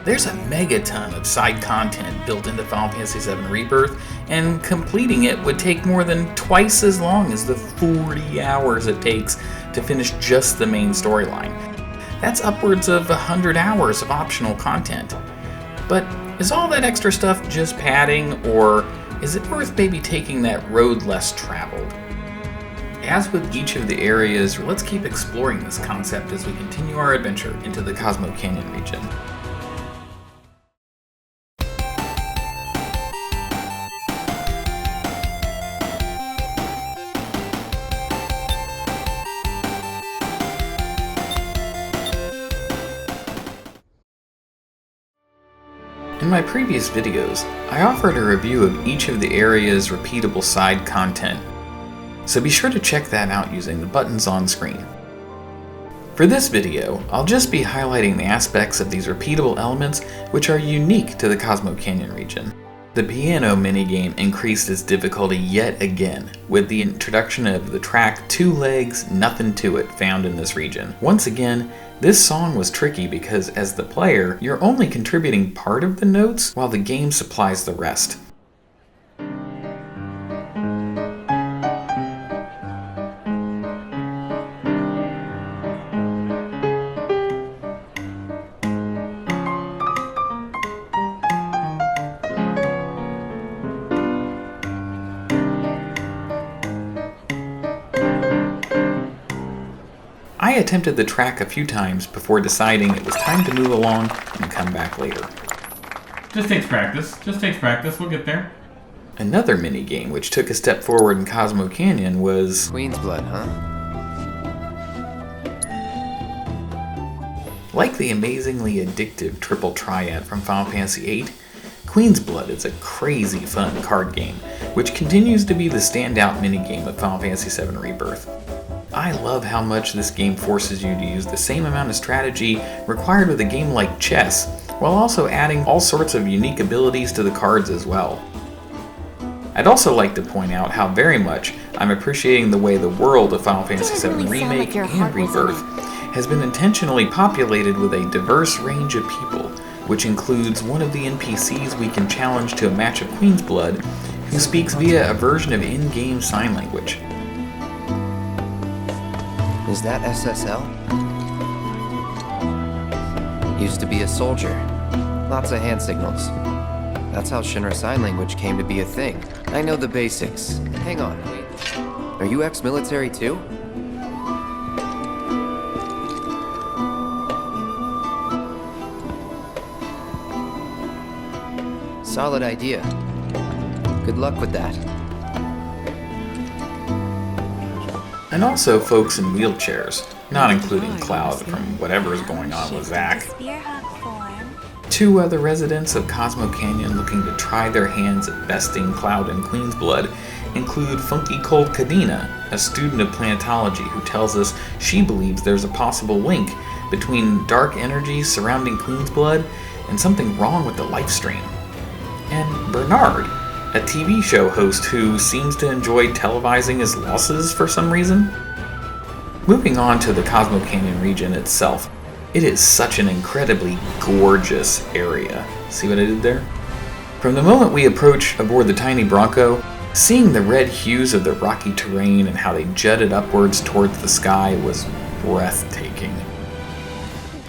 There's a megaton of side content built into Final Fantasy VII Rebirth, and completing it would take more than twice as long as the 40 hours it takes to finish just the main storyline. That's upwards of 100 hours of optional content. But is all that extra stuff just padding, or is it worth maybe taking that road less traveled? As with each of the areas, let's keep exploring this concept as we continue our adventure into the Cosmo Canyon region. In my previous videos, I offered a review of each of the area's repeatable side content, so be sure to check that out using the buttons on screen. For this video, I'll just be highlighting the aspects of these repeatable elements which are unique to the Cosmo Canyon region. The piano minigame increased its difficulty yet again, with the introduction of the track 2 Legs, Nothing to It found in this region. Once again, this song was tricky because as the player, you're only contributing part of the notes while the game supplies the rest. I attempted the track a few times before deciding it was time to move along and come back later. Just takes practice. We'll get there. Another minigame which took a step forward in Cosmo Canyon was Queen's Blood, huh? Like the amazingly addictive triple triad from Final Fantasy VIII, Queen's Blood is a crazy fun card game, which continues to be the standout minigame of Final Fantasy VII Rebirth. I love how much this game forces you to use the same amount of strategy required with a game like chess, while also adding all sorts of unique abilities to the cards as well. I'd also like to point out how very much I'm appreciating the way the world of Final Fantasy VII Remake and Rebirth has been intentionally populated with a diverse range of people, which includes one of the NPCs we can challenge to a match of Queen's Blood, who speaks via a version of in-game sign language. Is that SSL? Used to be a soldier. Lots of hand signals. That's how Shinra Sign Language came to be a thing. I know the basics. Hang on, wait. Are you ex-military too? Solid idea. Good luck with that. And also folks in wheelchairs, not including Cloud from whatever is going on with Zack. 2 other residents of Cosmo Canyon looking to try their hands at besting Cloud and Queen's Blood include Funky Cold Kadena, a student of planetology who tells us she believes there's a possible link between dark energies surrounding Queen's Blood and something wrong with the life stream. And Bernard, a TV show host who seems to enjoy televising his losses for some reason. Moving on to the Cosmo Canyon region itself, it is such an incredibly gorgeous area. See what I did there? From the moment we approach aboard the tiny Bronco, seeing the red hues of the rocky terrain and how they jutted upwards towards the sky was breathtaking.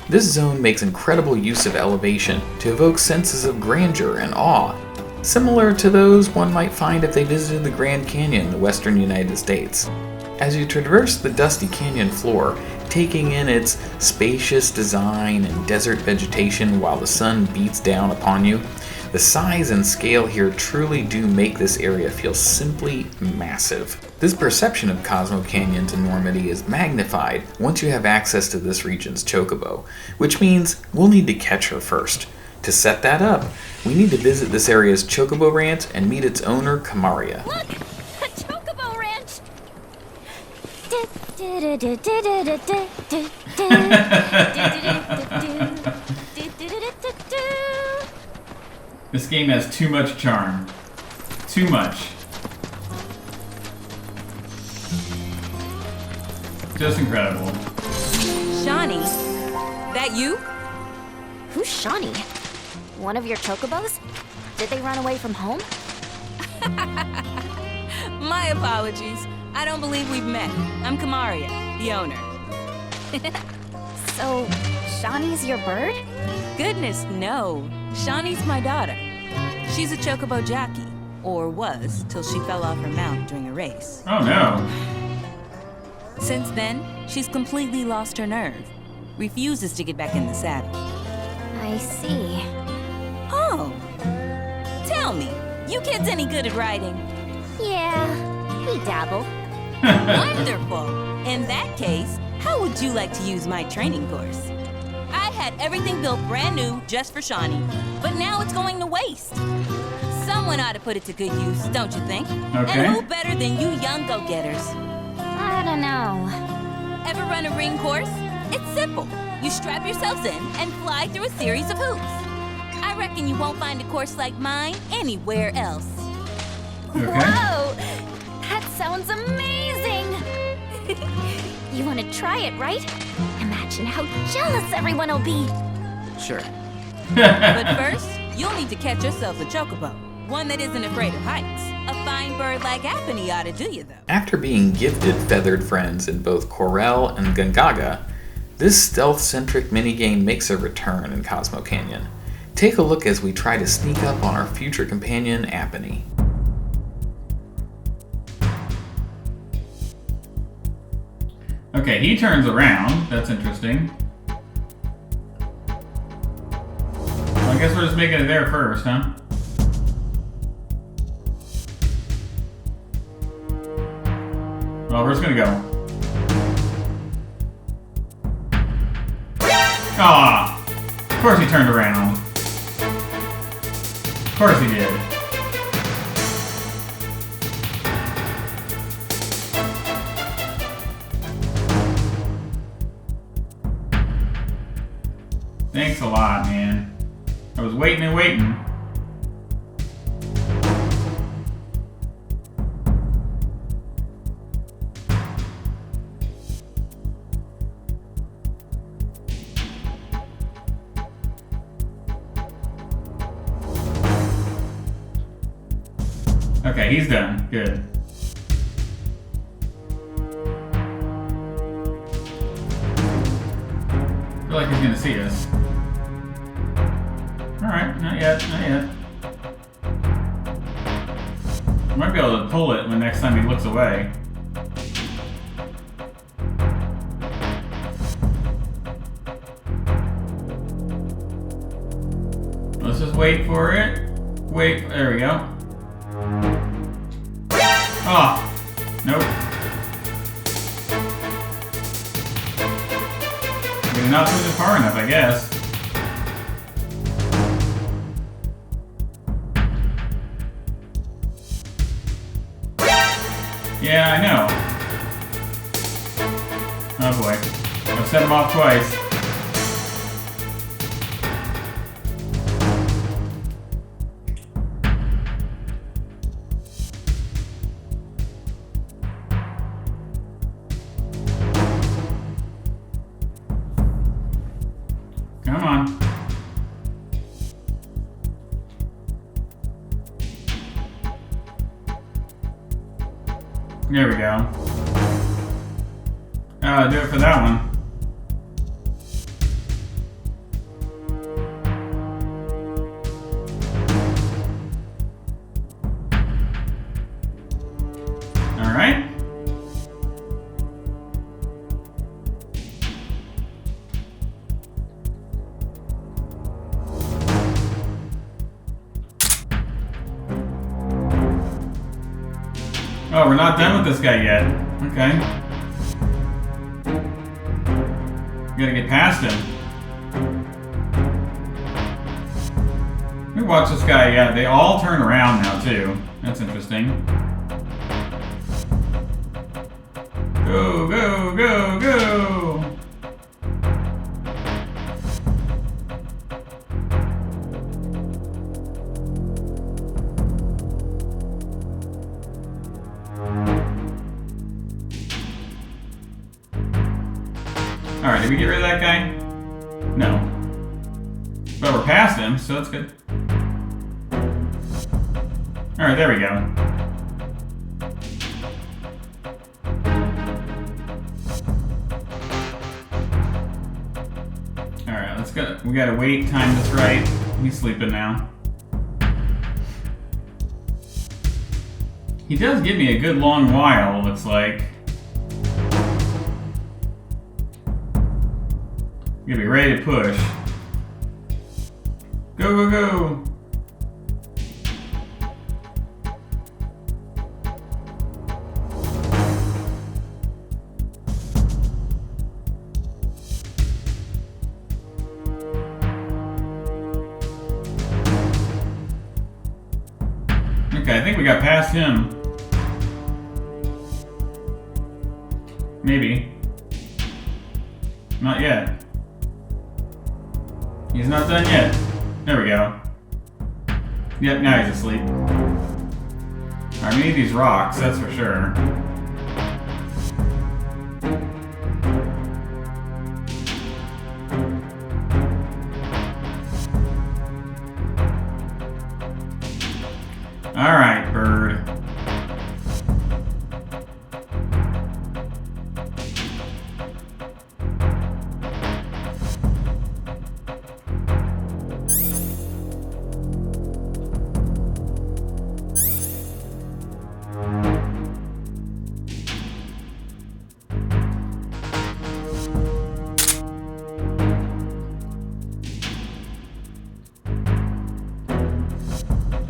This zone makes incredible use of elevation to evoke senses of grandeur and awe, similar to those one might find if they visited the Grand Canyon in the western United States. As you traverse the dusty canyon floor, taking in its spacious design and desert vegetation while the sun beats down upon you, the size and scale here truly do make this area feel simply massive. This perception of Cosmo Canyon's enormity is magnified once you have access to this region's Chocobo, which means we'll need to catch her first. To set that up, we need to visit this area's Chocobo Ranch and meet its owner, Kamaria. Look! A Chocobo Ranch! This game has too much charm. Too much. Just incredible. Shawnee, that you? Who's Shawnee? One of your chocobos? Did they run away from home? My apologies. I don't believe we've met. I'm Kamaria, the owner. So, Shawnee's your bird? Goodness, no. Shawnee's my daughter. She's a chocobo jockey. Or was, till she fell off her mount during a race. Oh no. Since then, she's completely lost her nerve. Refuses to get back in the saddle. I see. Oh. Tell me, you kids any good at riding? Yeah, we dabble. Wonderful! In that case, how would you like to use my training course? I had everything built brand new just for Shawnee, but now it's going to waste. Someone ought to put it to good use, don't you think? Okay. And who better than you young go-getters? I don't know. Ever run a ring course? It's simple. You strap yourselves in and fly through a series of hoops. I reckon you won't find a course like mine anywhere else. Okay. Whoa! That sounds amazing! You want to try it, right? Imagine how jealous everyone will be. Sure. But first, you'll need to catch yourself a chocobo. One that isn't afraid of heights. A fine bird like Aponi ought to do you, though. After being gifted feathered friends in both Corel and Gungaga, this stealth-centric minigame makes a return in Cosmo Canyon. Take a look as we try to sneak up on our future companion, Aponi. Okay, he turns around. That's interesting. Well, I guess we're just making it there first, huh? Well, we're just gonna go. Ah! Of course he turned around. Of course he did. Thanks a lot, man. I was waiting and waiting. Okay, he's done. Good. I feel like he's gonna see us. Alright, not yet, not yet. Might be able to pull it the next time he looks away. Let's just wait for it. Wait, there we go. Oh, nope. We're not pushing far enough, I guess. Yeah, I know. Oh boy. I've set him off twice. Come on. There we go. Do it for that one. Alright. Oh, we're not done with this guy yet. Okay. We gotta get past him. Let me watch this guy. Yeah, they all turn around now, too. That's interesting. Go, go, go, go! Alright, did we get rid of that guy? No. we're past him, so that's good. Alright, there we go. Alright, let's go. We gotta wait, time this right. He's sleeping now. He does give me a good long while, looks like. Gonna be ready to push. Go, go, go! Okay, I think we got past him. Maybe. Not yet. He's not done yet. There we go. Yep, now he's asleep. Alright, we need these rocks, that's for sure. Alright, bird.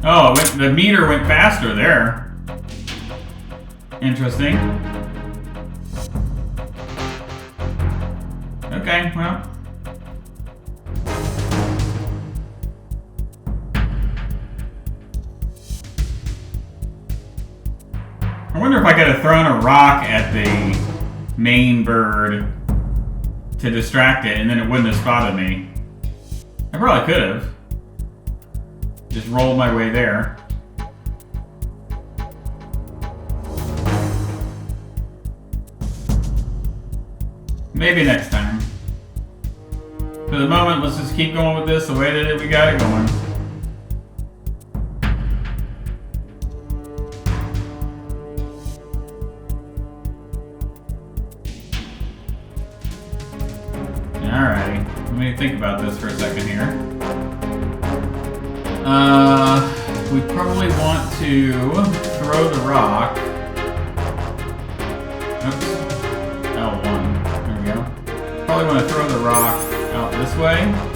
Oh, the meter went faster there. Interesting. Okay, well. I wonder if I could have thrown a rock at the main bird to distract it and then it wouldn't have spotted me. I probably could have. Just roll my way there. Maybe next time. For the moment, let's just keep going with this the way that we got it going. Alrighty. Let me think about this for a second here. We probably want to throw the rock. Oops. L1. There we go. Probably want to throw the rock out this way.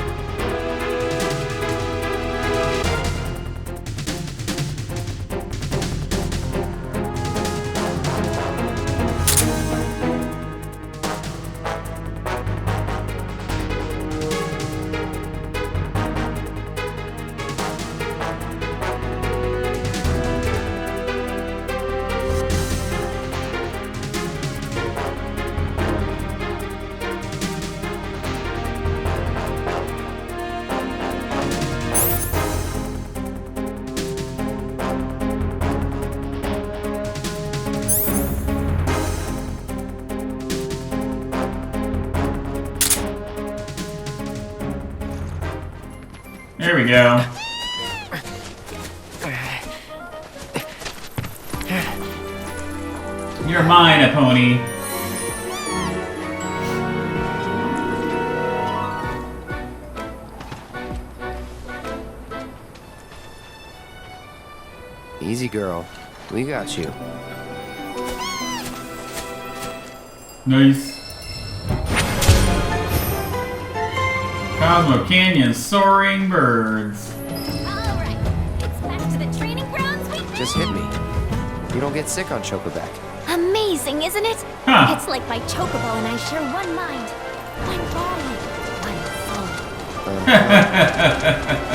There we go. You're mine, Aponi. Easy, girl. We got you. Nice. Cosmo Canyon, soaring birds. Alright, it's back to the training grounds we Just hit me. You don't get sick on Chocoback. Amazing, isn't it? Huh. It's like my Chocobo and I share one mind, one body, one soul.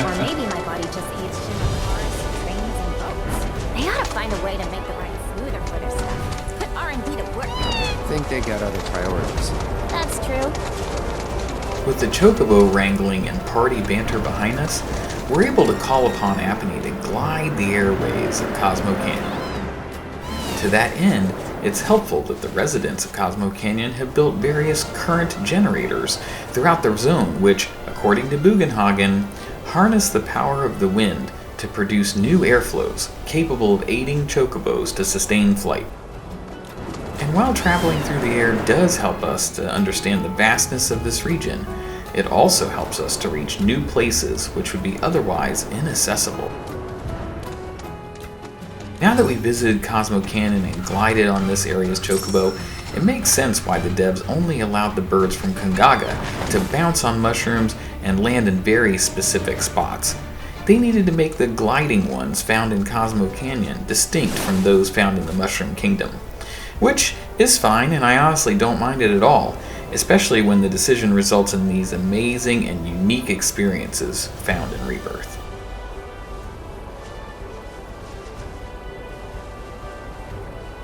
Or maybe my body just eats cars, trains, and boats. They ought to find a way to make the ride smoother for their stuff. Put R&D to work. Think they got other priorities. That's true. With the Chocobo wrangling and party banter behind us, we're able to call upon Aponi to glide the airways of Cosmo Canyon. To that end, it's helpful that the residents of Cosmo Canyon have built various current generators throughout their zone, which, according to Bugenhagen, harness the power of the wind to produce new airflows capable of aiding chocobos to sustain flight. And while traveling through the air does help us to understand the vastness of this region, it also helps us to reach new places which would be otherwise inaccessible. Now that we visited Cosmo Canyon and glided on this area's chocobo, it makes sense why the devs only allowed the birds from Kangaga to bounce on mushrooms and land in very specific spots. They needed to make the gliding ones found in Cosmo Canyon distinct from those found in the Mushroom Kingdom. Which is fine, and I honestly don't mind it at all, especially when the decision results in these amazing and unique experiences found in Rebirth.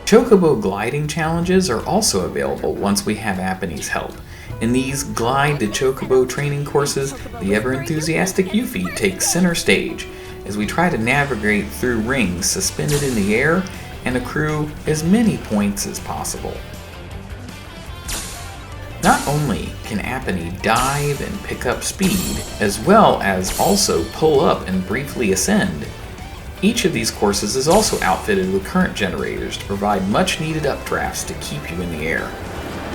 Chocobo gliding challenges are also available once we have Aponi's help. In these Glide to Chocobo training courses, the ever-enthusiastic Yuffie takes center stage as we try to navigate through rings suspended in the air and accrue as many points as possible. Not only can Aponi dive and pick up speed, as well as also pull up and briefly ascend, each of these courses is also outfitted with current generators to provide much needed updrafts to keep you in the air.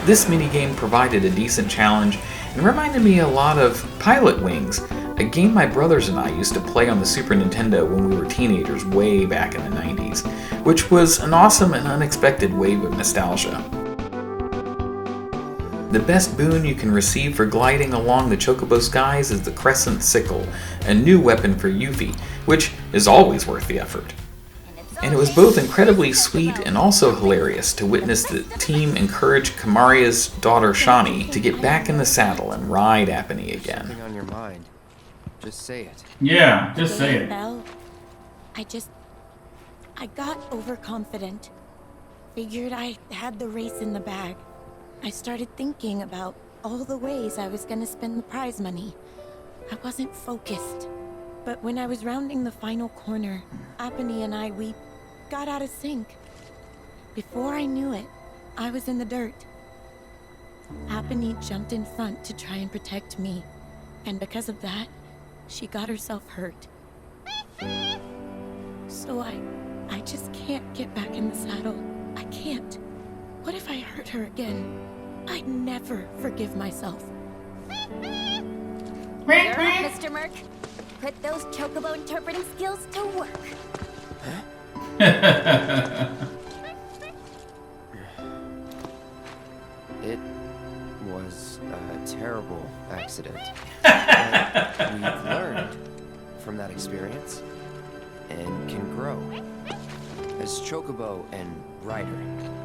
This minigame provided a decent challenge and reminded me a lot of Pilot Wings, a game my brothers and I used to play on the Super Nintendo when we were teenagers way back in the 90s, which was an awesome and unexpected wave of nostalgia. The best boon you can receive for gliding along the Chocobo skies is the Crescent Sickle, a new weapon for Yuffie, which is always worth the effort. And it was both incredibly sweet and also hilarious to witness the team encourage Kamaria's daughter Shani to get back in the saddle and ride Aponi again. Something on your mind. Just say it. Yeah, just say it. Belle, I got overconfident. Figured I had the race in the bag. I started thinking about all the ways I was gonna spend the prize money. I wasn't focused. But when I was rounding the final corner, Aponi and we got out of sync. Before I knew it, I was in the dirt. Aponi jumped in front to try and protect me, and because of that, she got herself hurt. So I just can't get back in the saddle. I can't. What if I hurt her again? I'd never forgive myself. You're up, Mr. Merc. Put those chocobo interpreting skills to work. It was a terrible accident. But we've learned from that experience and can grow as Chocobo and Rider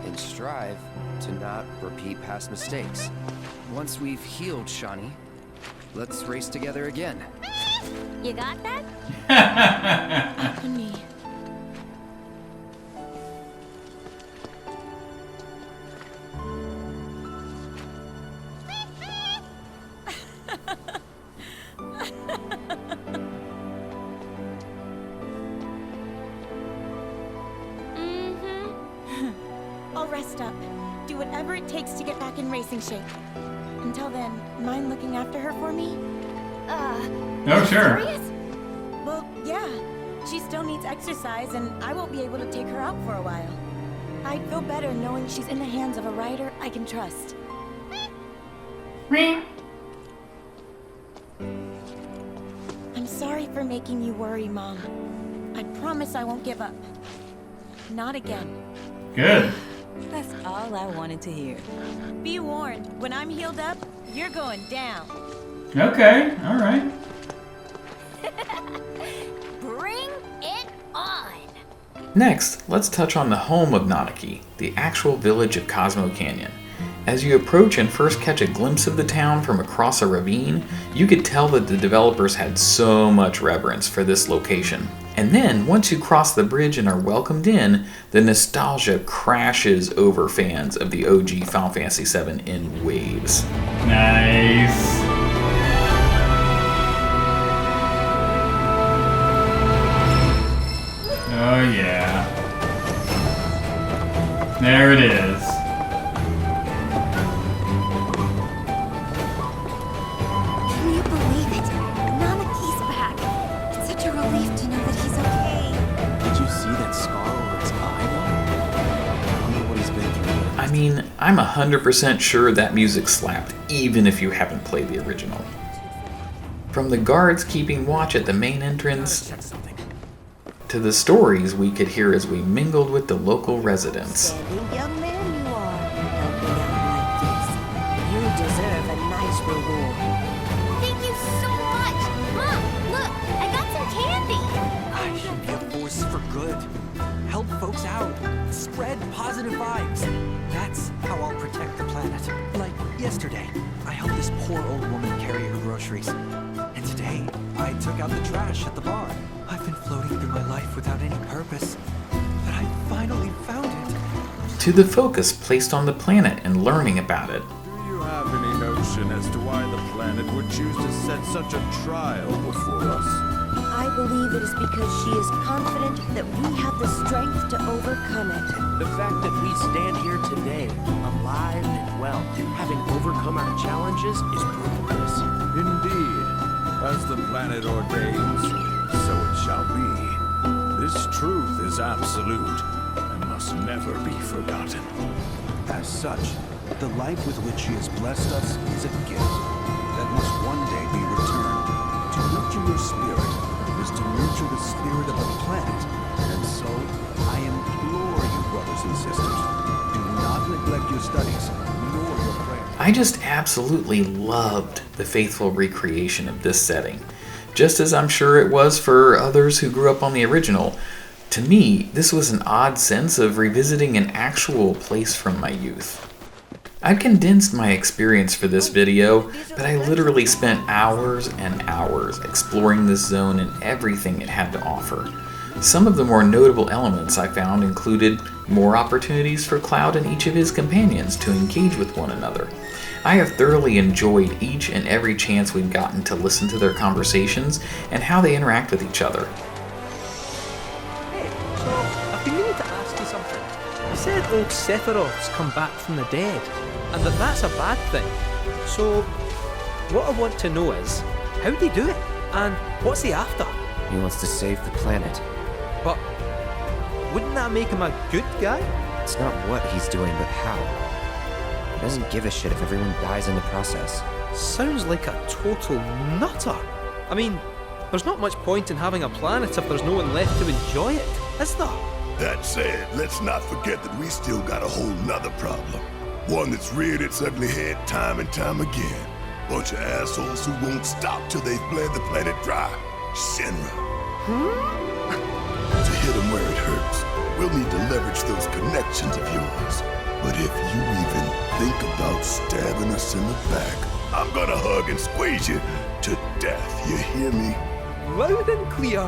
and strive to not repeat past mistakes. Once we've healed Shani, let's race together again. You got that? Aponi. I'll rest up. Do whatever it takes to get back in racing shape. Until then, mind looking after her for me? Oh, sure. Serious? Well, yeah. She still needs exercise, and I won't be able to take her out for a while. I'd feel better knowing she's in the hands of a rider I can trust. I'm sorry for making you worry, Mom. I promise I won't give up. Not again. Good. That's all I wanted to hear. Be warned, when I'm healed up, you're going down. Okay, alright. Bring it on! Next, let's touch on the home of Nanaki, the actual village of Cosmo Canyon. As you approach and first catch a glimpse of the town from across a ravine, you could tell that the developers had so much reverence for this location. And then, once you cross the bridge and are welcomed in, the nostalgia crashes over fans of the OG Final Fantasy VII in waves. Nice. Oh yeah. There it is. Can you believe it? Nanaki's back. mean, I'm 100% sure that music slapped, even if you haven't played the original. From the guards keeping watch at the main entrance, to the stories we could hear as we mingled with the local residents. Young man you are, helping out like this. You deserve a nice reward. Thank you so much! Mom, look, I got some candy! I should be a force for good. Help folks out. Spread positive vibes. That's how I'll protect the planet. Like yesterday, I helped this poor old woman carry her groceries. And today, I took out the trash at the bar. I've been floating through my life without any purpose, but I finally found it. To the focus placed on the planet and learning about it. Do you have any notion as to why the planet would choose to set such a trial before us? I believe it is because she is confident that we have the strength to overcome it. The fact that we stand here today, alive and well, having overcome our challenges, is proof of this. Indeed. As the planet ordains, so it shall be. This truth is absolute and must never be forgotten. As such, the life with which she has blessed us is a gift that must one day be returned. To nurture your spirit is to nurture the spirit of the planet. And so, I implore you, brothers and sisters, do not neglect your studies, nor your prayers. I just absolutely loved the faithful recreation of this setting. Just as I'm sure it was for others who grew up on the original, to me, this was an odd sense of revisiting an actual place from my youth. I've condensed my experience for this video, but I literally spent hours and hours exploring this zone and everything it had to offer. Some of the more notable elements I found included more opportunities for Cloud and each of his companions to engage with one another. I have thoroughly enjoyed each and every chance we've gotten to listen to their conversations and how they interact with each other. Hey, so I've been meaning to ask you something. You said old Sephiroth's come back from the dead, and that's a bad thing. So, what I want to know is, how'd he do it? And what's he after? He wants to save the planet. But wouldn't that make him a good guy? It's not what he's doing, but how. He doesn't give a shit if everyone dies in the process. Sounds like a total nutter. I mean, there's not much point in having a planet if there's no one left to enjoy it, is there? That said, let's not forget that we still got a whole nother problem. One that's reared its ugly head time and time again. Bunch of assholes who won't stop till they've bled the planet dry. Shinra. To hit them where it hurts, we'll need to leverage those connections of yours. But if you even think about stabbing us in the back, I'm gonna hug and squeeze you to death, you hear me? Loud and clear.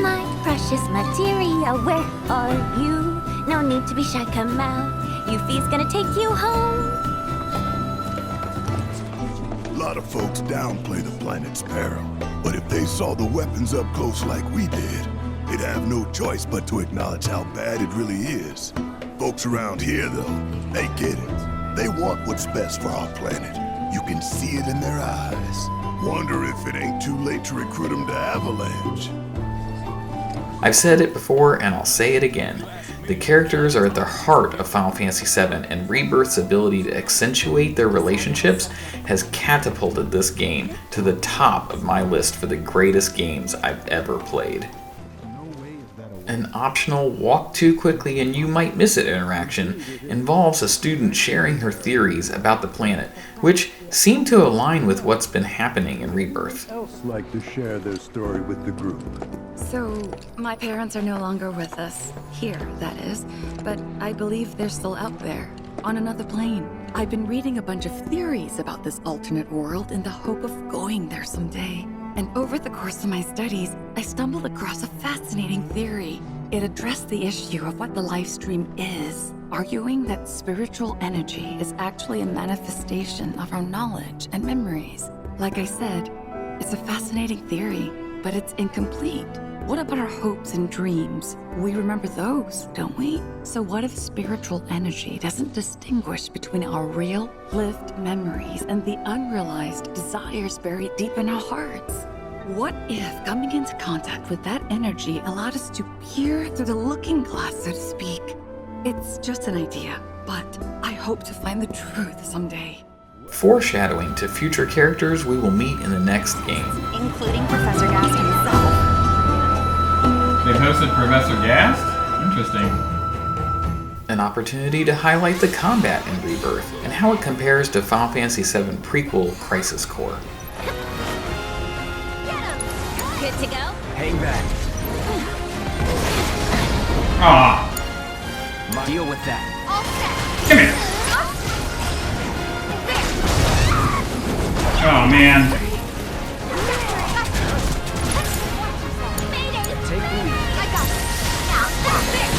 My precious materia, where are you? No need to be shy, come out. Yuffie's gonna take you home. A lot of folks downplay the planet's peril, but if they saw the weapons up close like we did, they'd have no choice but to acknowledge how bad it really is. Folks around here, though, they get it. They want what's best for our planet. You can see it in their eyes. Wonder if it ain't too late to recruit them to Avalanche. I've said it before and I'll say it again. The characters are at the heart of Final Fantasy VII, and Rebirth's ability to accentuate their relationships has catapulted this game to the top of my list for the greatest games I've ever played. An optional walk too quickly and you might miss it interaction involves a student sharing her theories about the planet, which seem to align with what's been happening in Rebirth. Else like to share their story with the group? So, my parents are no longer with us. Here, that is. But I believe they're still out there, on another plane. I've been reading a bunch of theories about this alternate world in the hope of going there someday. And over the course of my studies, I stumbled across a fascinating theory. It addressed the issue of what the life stream is, arguing that spiritual energy is actually a manifestation of our knowledge and memories. Like I said, it's a fascinating theory, but it's incomplete. What about our hopes and dreams? We remember those, don't we? So what if spiritual energy doesn't distinguish between our real, lived memories and the unrealized desires buried deep in our hearts? What if coming into contact with that energy allowed us to peer through the looking glass, so to speak? It's just an idea, but I hope to find the truth someday. Foreshadowing to future characters we will meet in the next game. Including Professor Gast himself. They hosted Professor Gast? Interesting. An opportunity to highlight the combat in Rebirth and how it compares to Final Fantasy VII prequel Crisis Core. Good to go? Hang back. Aw. Deal with that. All set. Come here. Oh man. Take the lead. I got it. Now, that's it.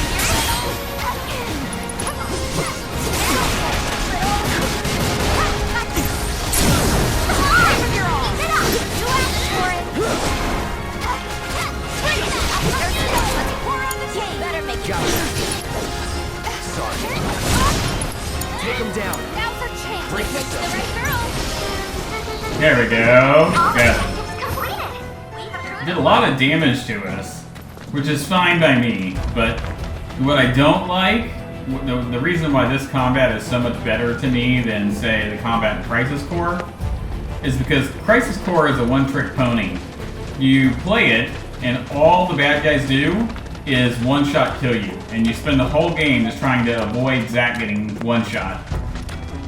You're all. Sit up. You asked for it. Let's pour on the tea. Better make it. Sorry. Take him down. Now for change. It takes the right girl. There we go. Got it. Did a lot of damage to us, which is fine by me, but what I don't like, the reason why this combat is so much better to me than, say, the combat in Crisis Core, is because Crisis Core is a one-trick pony. You play it, and all the bad guys do is one-shot kill you, and you spend the whole game just trying to avoid Zack getting one-shot.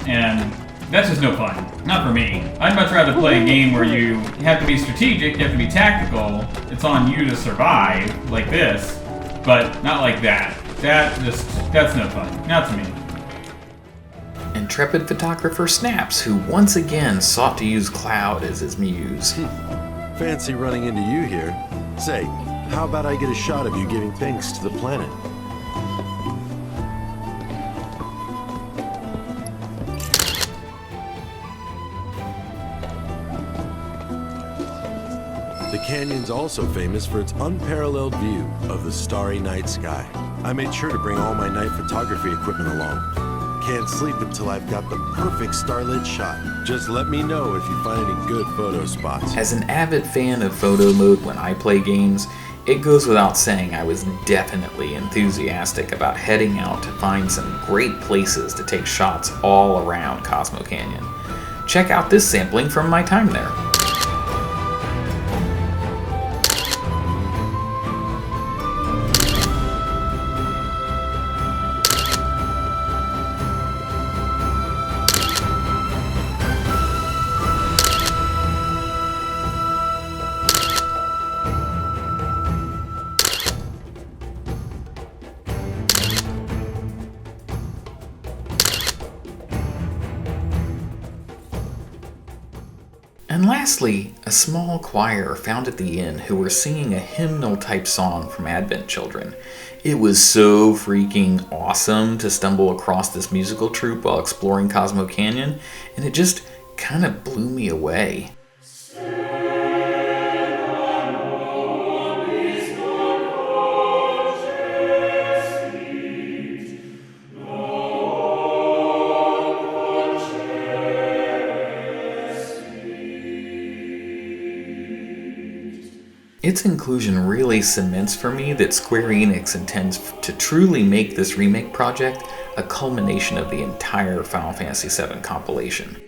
And that's just no fun. Not for me. I'd much rather play a game where you have to be strategic, you have to be tactical, it's on you to survive, like this, but not like that. That's no fun. Not to me. Intrepid photographer Snaps, who once again sought to use Cloud as his muse. Fancy running into you here. Say, how about I get a shot of you giving thanks to the planet? The canyon's also famous for its unparalleled view of the starry night sky. I made sure to bring all my night photography equipment along. Can't sleep until I've got the perfect starlit shot. Just let me know if you find any good photo spots. As an avid fan of photo mode when I play games, it goes without saying I was definitely enthusiastic about heading out to find some great places to take shots all around Cosmo Canyon. Check out this sampling from my time there. And lastly, a small choir found at the inn who were singing a hymnal-type song from Advent Children. It was so freaking awesome to stumble across this musical troupe while exploring Cosmo Canyon, and it just kind of blew me away. Its inclusion really cements for me that Square Enix intends to truly make this remake project a culmination of the entire Final Fantasy VII compilation.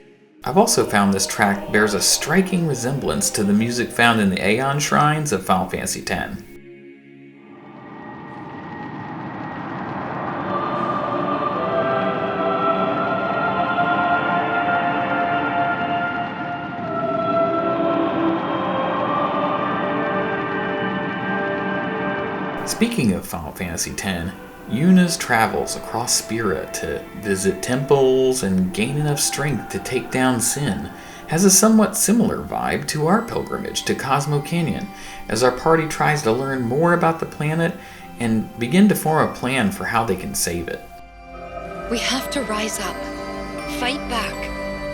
I've also found this track bears a striking resemblance to the music found in the Aeon Shrines of Final Fantasy X. Speaking of Final Fantasy X, Yuna's travels across Spira to visit temples and gain enough strength to take down Sin has a somewhat similar vibe to our pilgrimage to Cosmo Canyon, as our party tries to learn more about the planet and begin to form a plan for how they can save it. We have to rise up, fight back,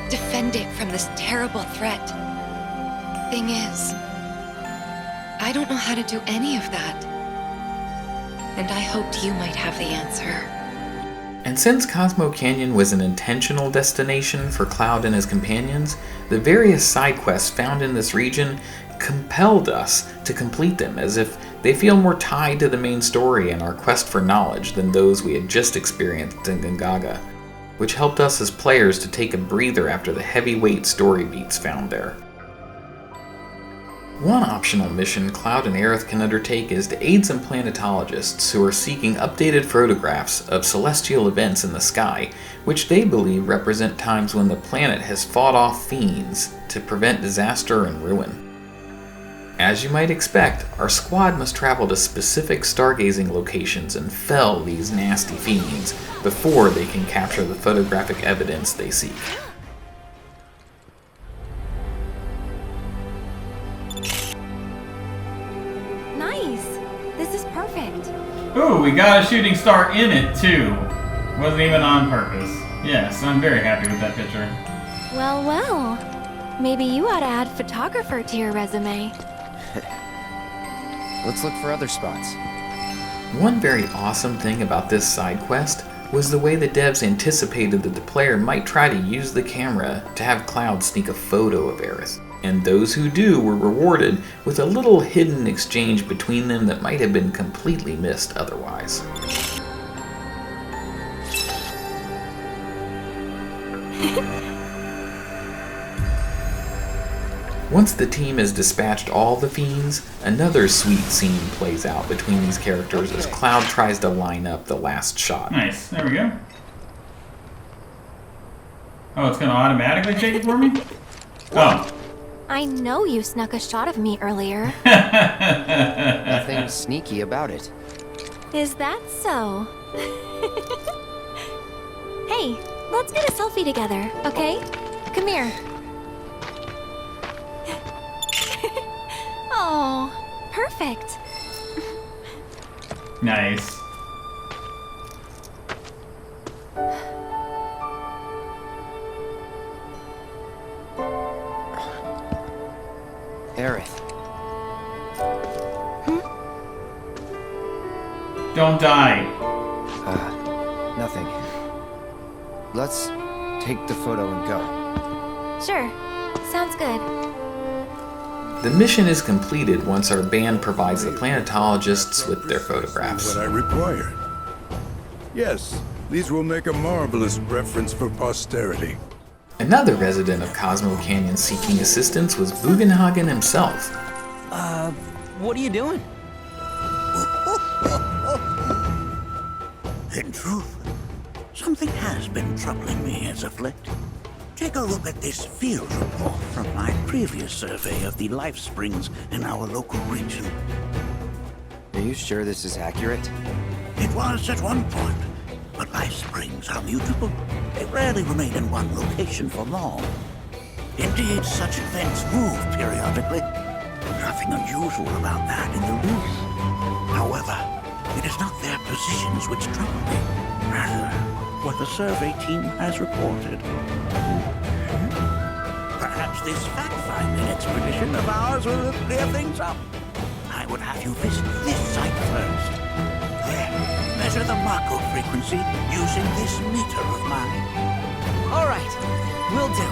defend it from this terrible threat. Thing is, I don't know how to do any of that. And I hoped you might have the answer. And since Cosmo Canyon was an intentional destination for Cloud and his companions, the various side quests found in this region compelled us to complete them, as if they feel more tied to the main story and our quest for knowledge than those we had just experienced in Gongaga, which helped us as players to take a breather after the heavyweight story beats found there. One optional mission Cloud and Aerith can undertake is to aid some planetologists who are seeking updated photographs of celestial events in the sky, which they believe represent times when the planet has fought off fiends to prevent disaster and ruin. As you might expect, our squad must travel to specific stargazing locations and fell these nasty fiends before they can capture the photographic evidence they seek. Ooh, we got a shooting star in it, too. Wasn't even on purpose. Yes, I'm very happy with that picture. Well, well. Maybe you ought to add photographer to your resume. Let's look for other spots. One very awesome thing about this side quest was the way the devs anticipated that the player might try to use the camera to have Cloud sneak a photo of Aerith. And those who do were rewarded with a little hidden exchange between them that might have been completely missed otherwise. Once the team has dispatched all the fiends, another sweet scene plays out between these characters as Cloud tries to line up the last shot. Nice, there we go. Oh, it's gonna automatically take it for me? Oh. I know you snuck a shot of me earlier. Nothing sneaky about it. Is that so? Hey, let's get a selfie together, okay? Come here. Oh, perfect. Nice. Aerith. Don't die. Nothing. Let's take the photo and go. Sure. Sounds good. The mission is completed once our band provides the planetologists with their photographs. What I required. Yes, these will make a marvelous reference for posterity. Another resident of Cosmo Canyon seeking assistance was Bugenhagen himself. What are you doing? In truth, something has been troubling me as of late. Take a look at this field report from my previous survey of the life springs in our local region. Are you sure this is accurate? It was at one point, but life springs are mutable. They rarely remain in one location for long. Indeed, such events move periodically. Nothing unusual about that in the least. However, it is not their positions which trouble me. Rather, what the survey team has reported. Perhaps this fact-finding expedition of ours will clear things up. I would have you visit this site first. There, measure the Mako frequency using this meter of mine. All right, will do.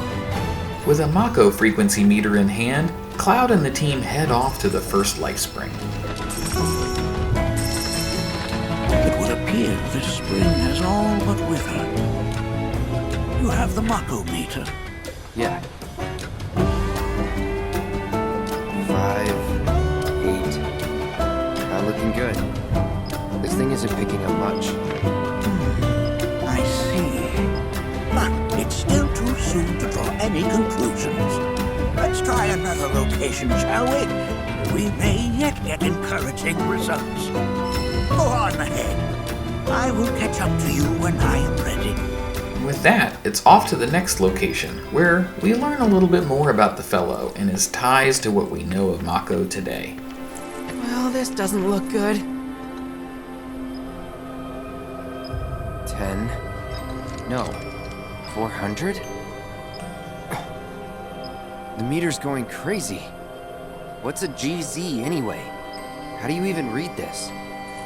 With a Mako frequency meter in hand, Cloud and the team head off to the first life spring. It would appear this spring has all but withered. You have the Mako meter. Yeah. 5, 8. Not looking good. This thing isn't picking up much. I see. But it's still too soon to draw any conclusions. Let's try another location, shall we? We may yet get encouraging results. Go on ahead. I will catch up to you when I am ready. With that, it's off to the next location, where we learn a little bit more about the fellow and his ties to what we know of Mako today. Well, this doesn't look good. 10. No. 400? The meter's going crazy. What's a GZ anyway? How do you even read this?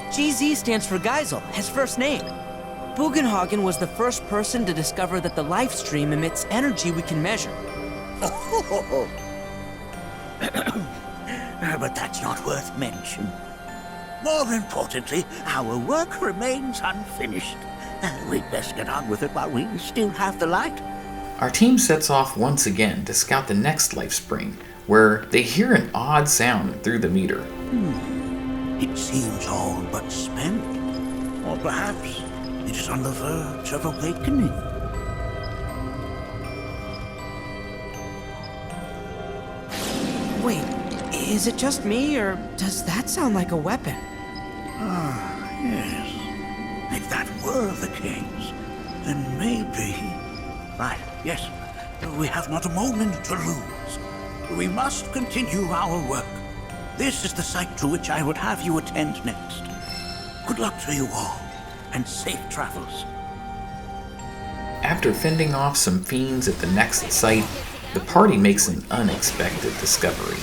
GZ stands for Geisel, his first name. Bugenhagen was the first person to discover that the life stream emits energy we can measure. but that's not worth mention. More importantly, our work remains unfinished. We'd best get on with it while we still have the light. Our team sets off once again to scout the next life spring, where they hear an odd sound through the meter. It seems all but spent. Or perhaps it is on the verge of awakening. Wait, is it just me, or does that sound like a weapon? Ah, yes. If that were the case, then maybe... Right, yes. We have not a moment to lose. We must continue our work. This is the site to which I would have you attend next. Good luck to you all, and safe travels. After fending off some fiends at the next site, the party makes an unexpected discovery.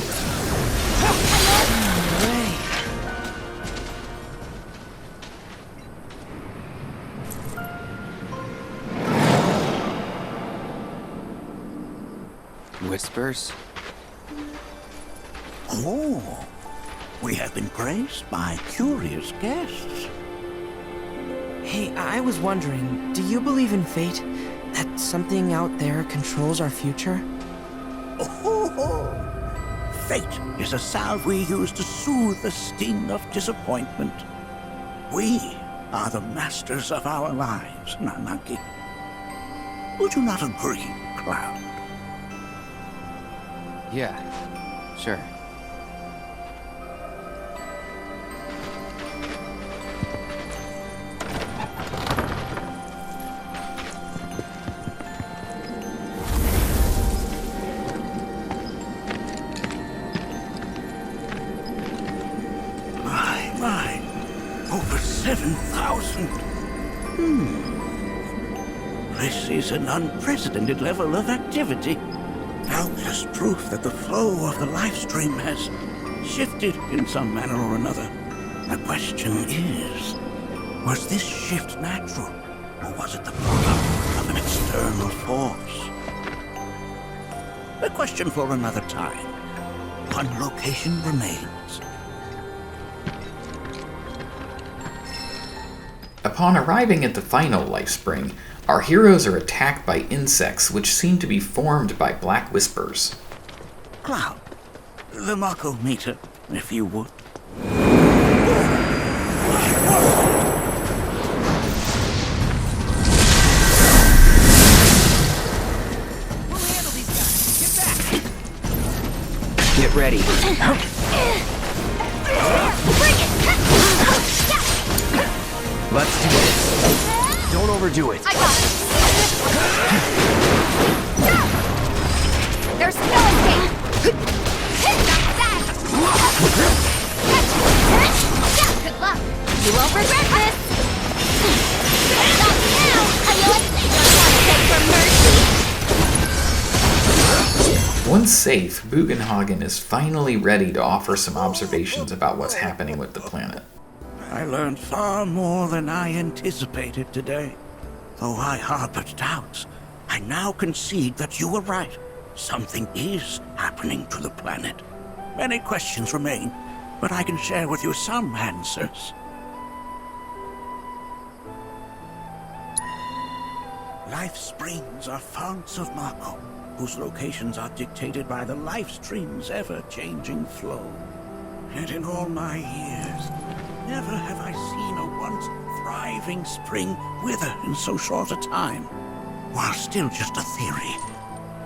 Whispers? Oh, we have been graced by curious guests. Hey, I was wondering, do you believe in fate? That something out there controls our future? Fate is a salve we use to soothe the sting of disappointment. We are the masters of our lives, Nanaki. Would you not agree, Cloud? Yeah, sure. My, over 7,000. This is an unprecedented level of activity. Doubtless proof that the flow of the live stream has shifted in some manner or another. The question is, was this shift natural, or was it the product of an external force? A question for another time. One location remains. Upon arriving at the final life spring, our heroes are attacked by insects which seem to be formed by black whispers. Cloud, the Mako meter, if you would. Get ready. Let's do this. Don't overdo it. I got it. There's no escape. Good luck. You won't regret this. Not now. I know I think for mercy. Once safe, Bugenhagen is finally ready to offer some observations about what's happening with the planet. I learned far more than I anticipated today. Though I harbored doubts, I now concede that you were right. Something is happening to the planet. Many questions remain, but I can share with you some answers. Life springs are founts of Mako, whose locations are dictated by the life stream's ever-changing flow. And in all my years, never have I seen a once thriving spring wither in so short a time. While still just a theory,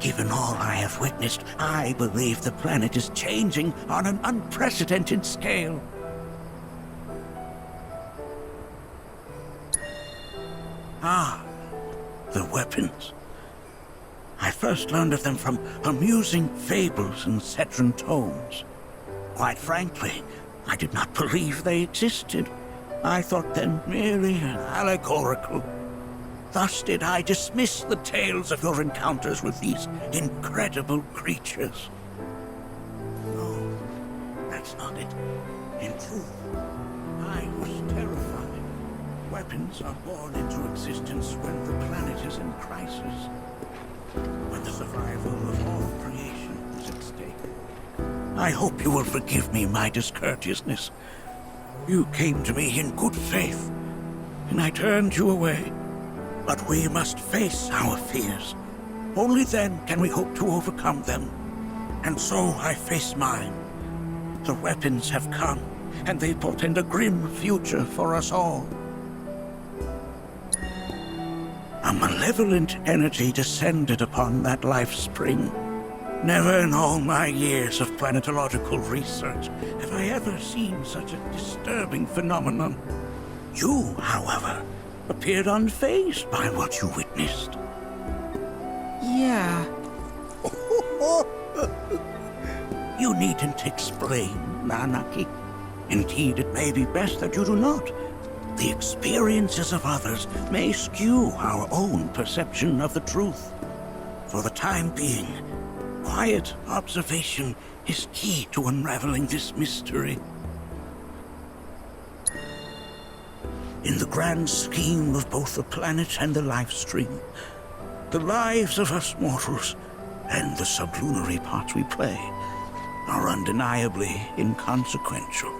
given all I have witnessed, I believe the planet is changing on an unprecedented scale. Ah, the weapons. I first learned of them from amusing fables and Cetran tomes. Quite frankly, I did not believe they existed. I thought them merely allegorical. Thus did I dismiss the tales of your encounters with these incredible creatures. No, that's not it. In truth, I was terrified. Weapons are born into existence when the planet is in crisis. When the survival of all creation is at stake. I hope you will forgive me my discourteousness. You came to me in good faith, and I turned you away. But we must face our fears. Only then can we hope to overcome them. And so I face mine. The weapons have come, and they portend a grim future for us all. A malevolent energy descended upon that life spring. Never in all my years of planetological research have I ever seen such a disturbing phenomenon. You, however, appeared unfazed by what you witnessed. Yeah. You needn't explain, Nanaki. Indeed, it may be best that you do not. The experiences of others may skew our own perception of the truth. For the time being, quiet observation is key to unraveling this mystery. In the grand scheme of both the planet and the life stream, the lives of us mortals and the sublunary parts we play are undeniably inconsequential.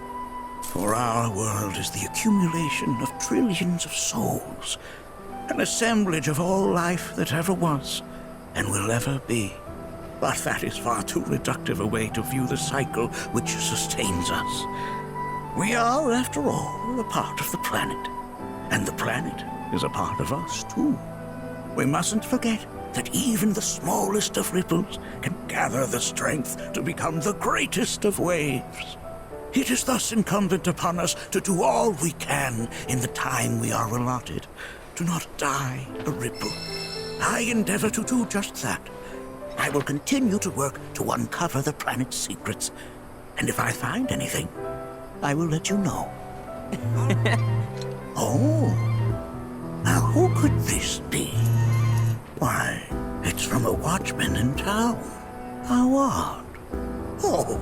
For our world is the accumulation of trillions of souls, an assemblage of all life that ever was and will ever be. But that is far too reductive a way to view the cycle which sustains us. We are, after all, a part of the planet, and the planet is a part of us too. We mustn't forget that even the smallest of ripples can gather the strength to become the greatest of waves. It is thus incumbent upon us to do all we can in the time we are allotted, to not die a ripple. I endeavor to do just that. I will continue to work to uncover the planet's secrets, and if I find anything, I will let you know. Oh, now who could this be? Why, it's from a watchman in town. How odd. Oh,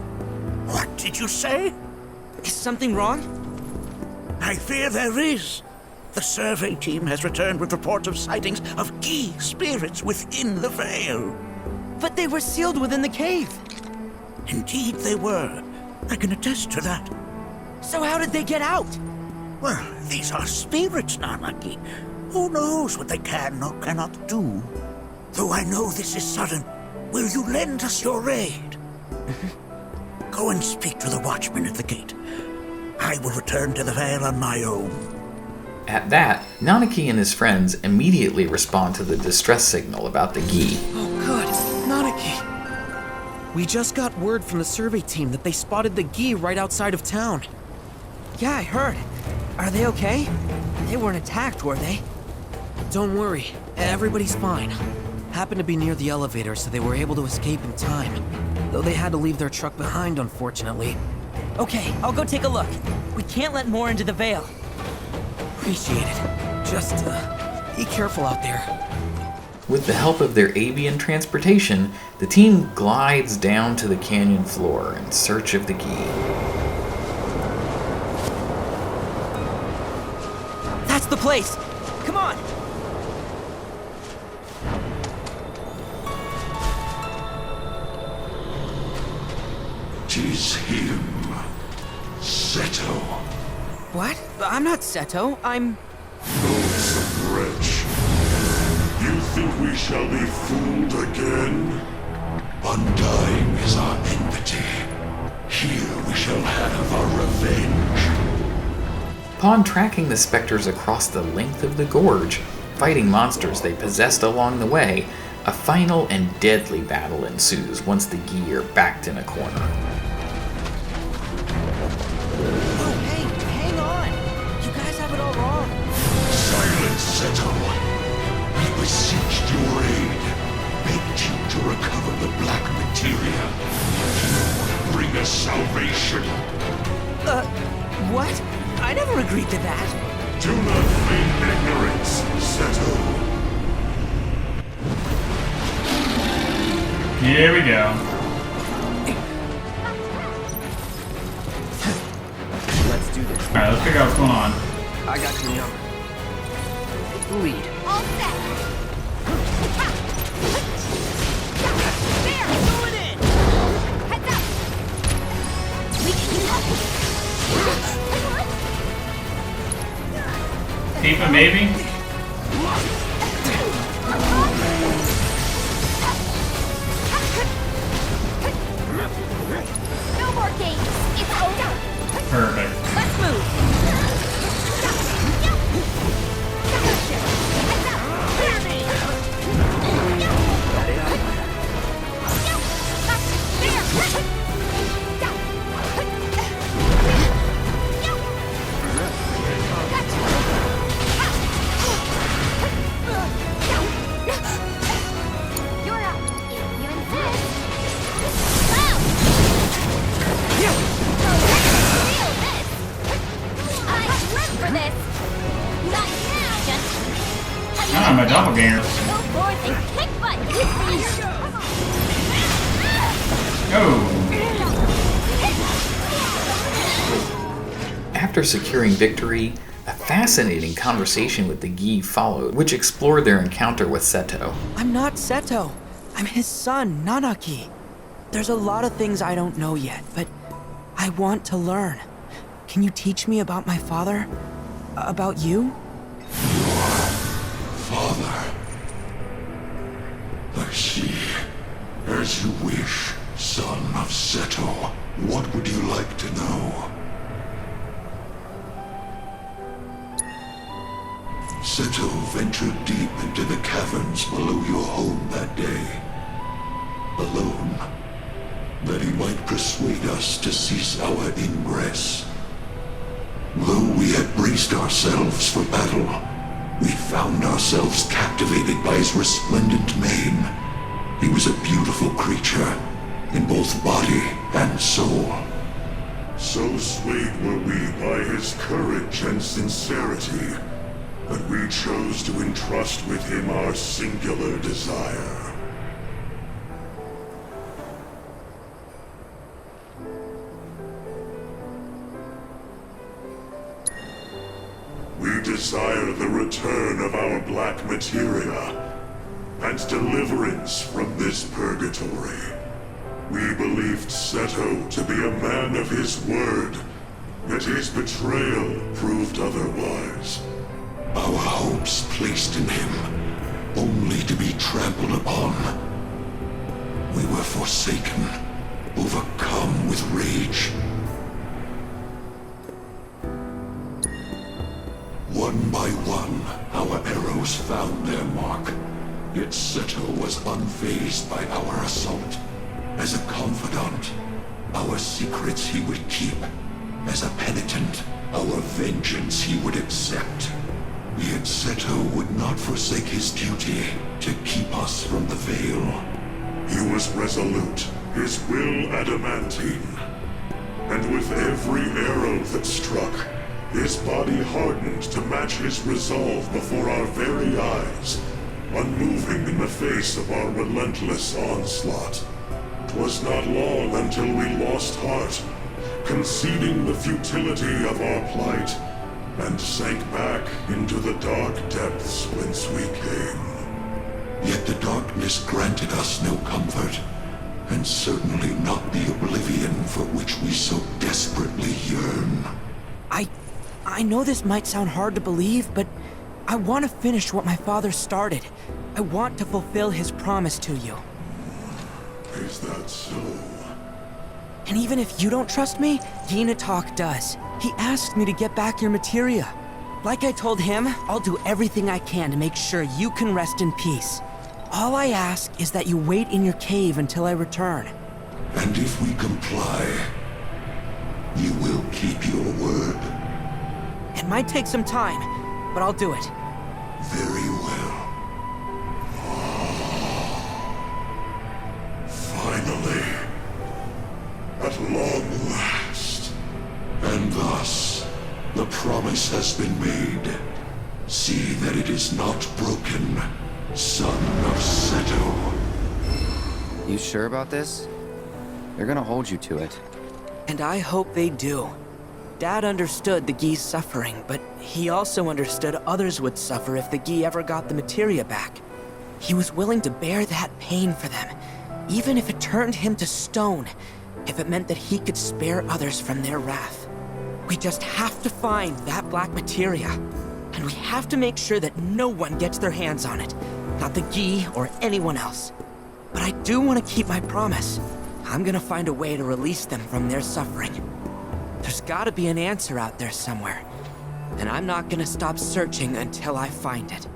what did you say? Is something wrong? I fear there is. The survey team has returned with reports of sightings of Gi spirits within the Veil. But they were sealed within the cave. Indeed they were. I can attest to that. So how did they get out? Well, these are spirits, Nanaki. Who knows what they can or cannot do? Though I know this is sudden, will you lend us your aid? Go and speak to the watchman at the gate. I will return to the Veil on my own. At that, Nanaki and his friends immediately respond to the distress signal about the Gi. Oh good, Nanaki! We just got word from the survey team that they spotted the Gi right outside of town. Yeah, I heard. Are they okay? They weren't attacked, were they? Don't worry, everybody's fine. Happened to be near the elevator, so they were able to escape in time. Though they had to leave their truck behind, unfortunately. Okay, I'll go take a look. We can't let more into the Veil. Appreciate it. Just, be careful out there. With the help of their avian transportation, the team glides down to the canyon floor in search of the Gi. That's the place! Come on! Tis him, Seto. What? I'm not Seto, I'm... Loathsome wretch. You think we shall be fooled again? Undying is our enmity. Here we shall have our revenge. Upon tracking the specters across the length of the gorge, fighting monsters they possessed along the way, a final and deadly battle ensues once the Gi are backed in a corner. Oh, hey, hang on! You guys have it all wrong. Silence, Seto. We beseeched your aid, begged you to recover the black materia. You bring us salvation. What? I never agreed to that. Do not feign ignorance, Seto. Here we go. Let's do this. Alright, let's figure out what's going on. I got your number. Take the lead. All set. There, going in! Heads up. maybe? No more games. It's over. Perfect. Let's move. You're up. If you insist. Wow. Feel this. I live for this. Not now, just. Ah, my doppelganger. Go forth and kick butt. Oh. After securing victory, a fascinating conversation with the Gi followed, which explored their encounter with Seto. I'm not Seto. I'm his son, Nanaki. There's a lot of things I don't know yet, but I want to learn. Can you teach me about my father? About you? Father. I see. As you wish, son of Seto. What would you like to know? Seto ventured deep into the caverns below your home that day. Alone. That he might persuade us to cease our ingress. Though we had braced ourselves for battle, we found ourselves captivated by his resplendent mane. He was a beautiful creature, in both body and soul. So swayed were we by his courage and sincerity, that we chose to entrust with him our singular desire. We desire the return of our black materia, and deliverance from this purgatory. We believed Seto to be a man of his word, yet his betrayal proved otherwise. Our hopes placed in him, only to be trampled upon. We were forsaken, overcome with rage. One by one, our arrows found their mark, yet Seto was unfazed by our assault. As a confidant, our secrets he would keep. As a penitent, our vengeance he would accept. Yet Seto would not forsake his duty to keep us from the veil. He was resolute, his will adamantine. And with every arrow that struck, his body hardened to match his resolve before our very eyes, unmoving in the face of our relentless onslaught. 'Twas not long until we lost heart, conceding the futility of our plight, and sank back into the dark depths whence we came. Yet the darkness granted us no comfort, and certainly not the oblivion for which we so desperately yearn. I know this might sound hard to believe, but I want to finish what my father started. I want to fulfill his promise to you. Is that so? And even if you don't trust me, Yinatok does. He asked me to get back your materia. Like I told him, I'll do everything I can to make sure you can rest in peace. All I ask is that you wait in your cave until I return. And if we comply, you will keep your word? It might take some time, but I'll do it. Very well. Finally. At long last. And thus, the promise has been made. See that it is not broken, son of Seto. You sure about this? They're gonna hold you to it. And I hope they do. Dad understood the Gi's suffering, but he also understood others would suffer if the Gi ever got the materia back. He was willing to bear that pain for them, even if it turned him to stone, if it meant that he could spare others from their wrath. We just have to find that black materia. And we have to make sure that no one gets their hands on it. Not the Gi or anyone else. But I do want to keep my promise. I'm gonna find a way to release them from their suffering. There's gotta be an answer out there somewhere. And I'm not gonna stop searching until I find it.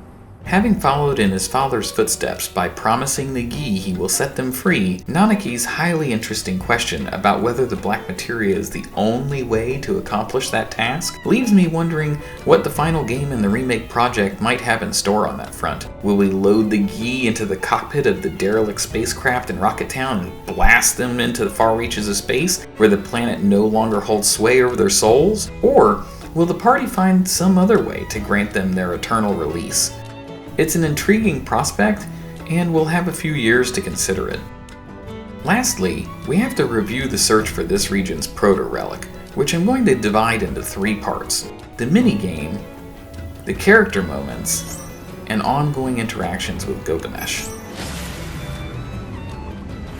Having followed in his father's footsteps by promising the Gi he will set them free, Nanaki's highly interesting question about whether the black materia is the only way to accomplish that task leaves me wondering what the final game in the remake project might have in store on that front. Will we load the Gi into the cockpit of the derelict spacecraft in Rocket Town and blast them into the far reaches of space, where the planet no longer holds sway over their souls? Or will the party find some other way to grant them their eternal release? It's an intriguing prospect, and we'll have a few years to consider it. Lastly, we have to review the search for this region's Protorelic, which I'm going to divide into 3 parts: the minigame, the character moments, and ongoing interactions with Gilgamesh.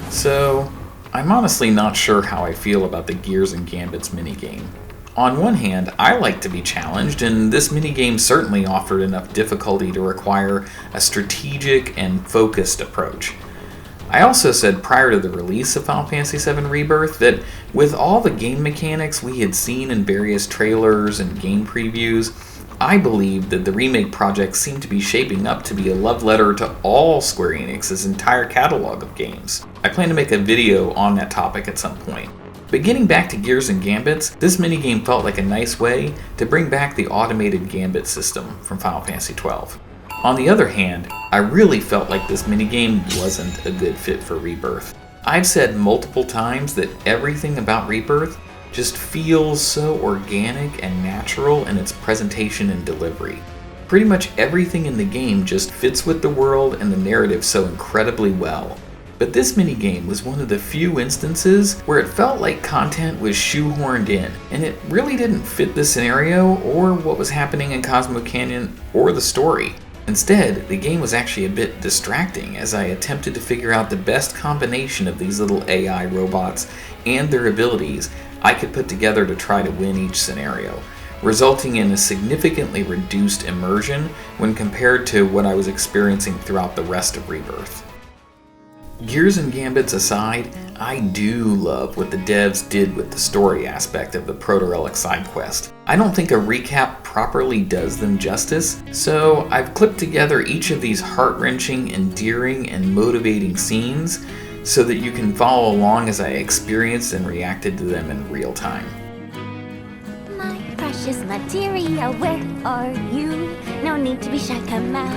So, I'm honestly not sure how I feel about the Gears and Gambits minigame. On one hand, I like to be challenged, and this minigame certainly offered enough difficulty to require a strategic and focused approach. I also said prior to the release of Final Fantasy VII Rebirth that with all the game mechanics we had seen in various trailers and game previews, I believed that the remake project seemed to be shaping up to be a love letter to all Square Enix's entire catalog of games. I plan to make a video on that topic at some point. But getting back to Gears and Gambits, this minigame felt like a nice way to bring back the automated Gambit system from Final Fantasy XII. On the other hand, I really felt like this minigame wasn't a good fit for Rebirth. I've said multiple times that everything about Rebirth just feels so organic and natural in its presentation and delivery. Pretty much everything in the game just fits with the world and the narrative so incredibly well. But this minigame was one of the few instances where it felt like content was shoehorned in, and it really didn't fit the scenario or what was happening in Cosmo Canyon or the story. Instead, the game was actually a bit distracting as I attempted to figure out the best combination of these little AI robots and their abilities I could put together to try to win each scenario, resulting in a significantly reduced immersion when compared to what I was experiencing throughout the rest of Rebirth. Gears and Gambits aside, I do love what the devs did with the story aspect of the Protorelic side quest. I don't think a recap properly does them justice, so I've clipped together each of these heart-wrenching, endearing, and motivating scenes so that you can follow along as I experienced and reacted to them in real time. My precious materia, where are you? No need to be shy, come out.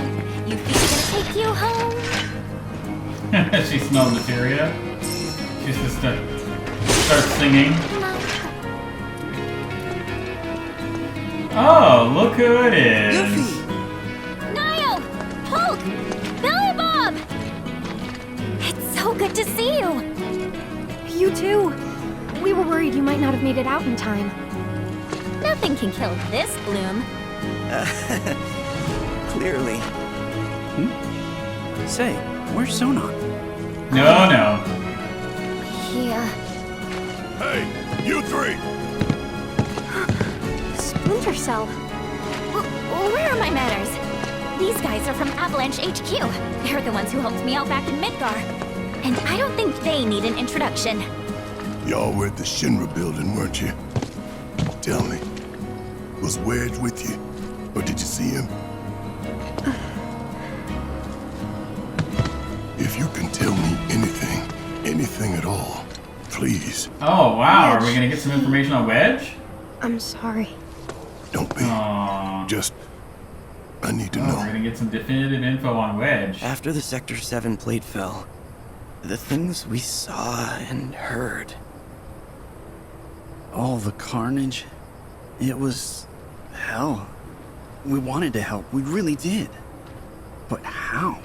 You think I'm gonna take you home? She smelled materia. She's just start singing. Oh, look who it is! Niall! Hulk! Billy Bob! It's so good to see you! You too. We were worried you might not have made it out in time. Nothing can kill this bloom. Clearly. Say, where's Sonon? No. Yeah. Hey, you 3! Splinter Cell. Where are my manners? These guys are from Avalanche HQ. They're the ones who helped me out back in Midgar. And I don't think they need an introduction. Y'all were at the Shinra building, weren't you? Tell me, was Wedge with you? Or did you see him? If you can tell me anything at all, please. Oh, wow. Are we going to get some information on Wedge? I'm sorry. Don't be. Just, I need to know. We're going to get some definitive info on Wedge. After the Sector 7 plate fell, the things we saw and heard. All the carnage. It was hell. We wanted to help. We really did. But how?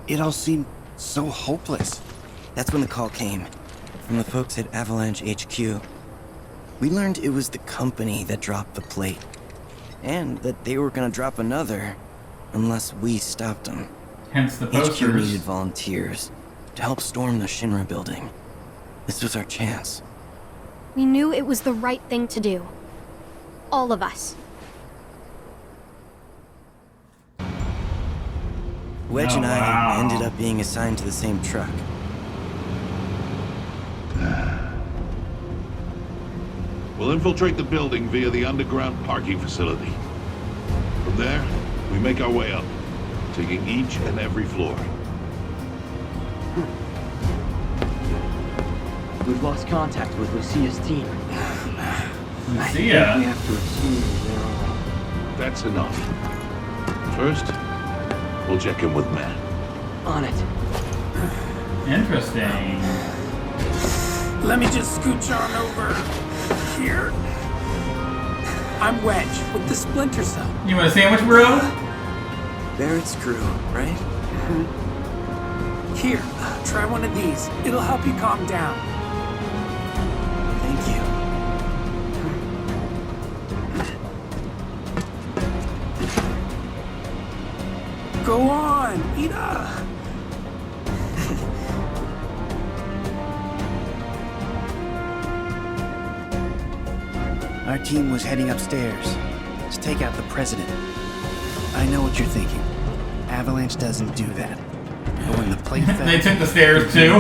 It all seemed so hopeless. That's when the call came from the folks at Avalanche HQ. We learned it was the company that dropped the plate, and that they were gonna drop another unless we stopped them. Hence the HQ posters. needed volunteers to help storm the Shinra building. This was our chance. We knew it was the right thing to do. All of us. Wedge and I ended up being assigned to the same truck. We'll infiltrate the building via the underground parking facility. From there, we make our way up, taking each and every floor. We've lost contact with Lucia's team. Lucia? We have to assume they're all... That's enough. First, we'll check in with Matt. On it. Interesting. Let me just scooch on over here. I'm Wedge with the Splinter Cell. You want a sandwich, bro? Barrett's crew, right? Here, try one of these. It'll help you calm down. Thank you. Go on, eat up. Our team was heading upstairs to take out the president. I know what you're thinking. Avalanche doesn't do that. But when the plate fell, they took the stairs too.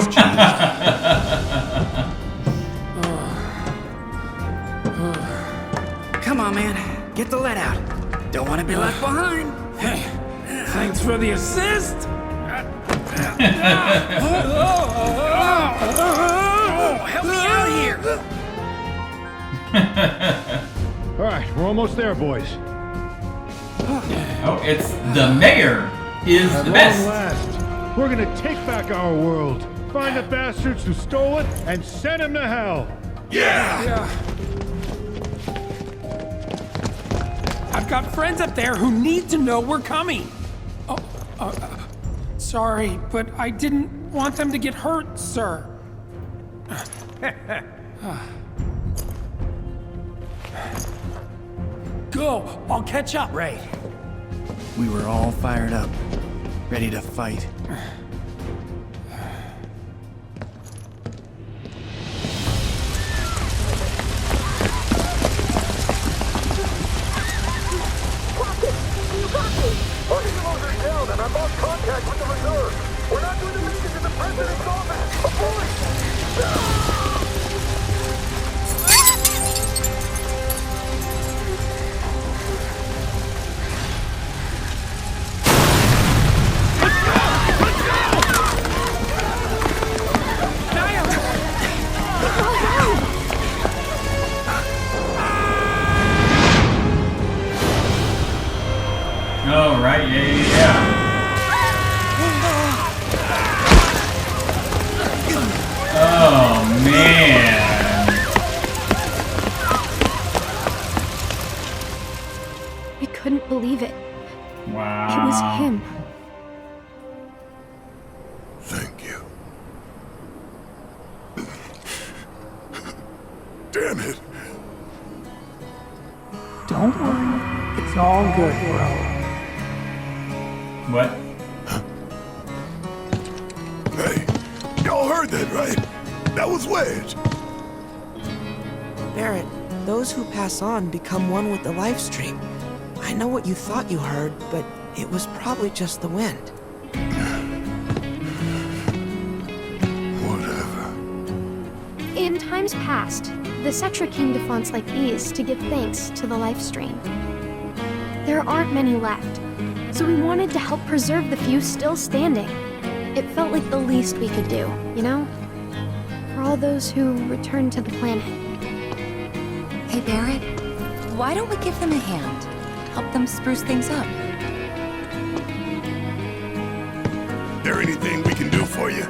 Come on, man. Get the lead out. Don't want to be left behind. Hey, thanks for the assist. Help me out here. All right, we're almost there, boys. Oh, it's the mayor is the best. Last. We're gonna take back our world, find the bastards who stole it, and send them to hell. Yeah. I've got friends up there who need to know we're coming. Sorry, but I didn't want them to get hurt, sir. Go, I'll catch up. Right. We were all fired up, ready to fight. And I've lost contact with the reserve. We're not going to make it to the president's office. Aponi! Oh, right, yeah. Oh, man. I couldn't believe it. Wow. It was him. Thank you. Damn it. Don't worry. It's all good, bro. What? Hey, y'all heard that, right? That was Wedge. Barrett, those who pass on become one with the life stream. I know what you thought you heard, but it was probably just the wind. Whatever. In times past, the Cetra came to fonts like these to give thanks to the life stream. There aren't many left, so we wanted to help preserve the few still standing. It felt like the least we could do, you know? For all those who returned to the planet. Hey, Barrett, why don't we give them a hand? Help them spruce things up. There anything we can do for you?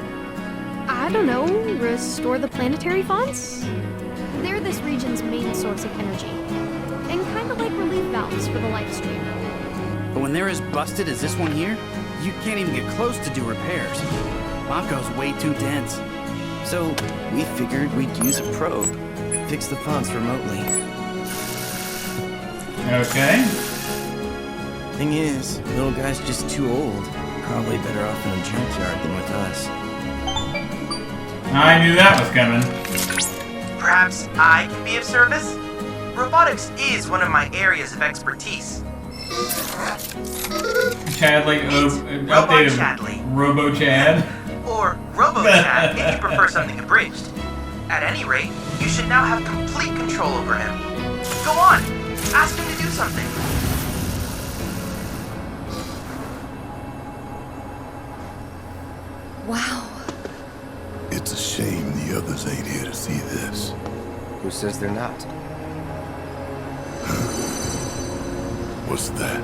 I don't know, restore the planetary fonts? They're this region's main source of energy, and kind of like relief valves for the life stream. But when they're as busted as this one here, you can't even get close to do repairs. Mako's way too dense. So we figured we'd use a probe, fix the fonts remotely. Okay. Thing is, little guy's just too old. Probably better off in a junkyard than with us. I knew that was coming. Perhaps I can be of service? Robotics is one of my areas of expertise. Chadley, updated Chadley. Robo Chad. Or Robo-Chad if you prefer something abridged. At any rate, you should now have complete control over him. Go on, ask him to do something. Wow. It's a shame the others ain't here to see this. Who says they're not? What's that?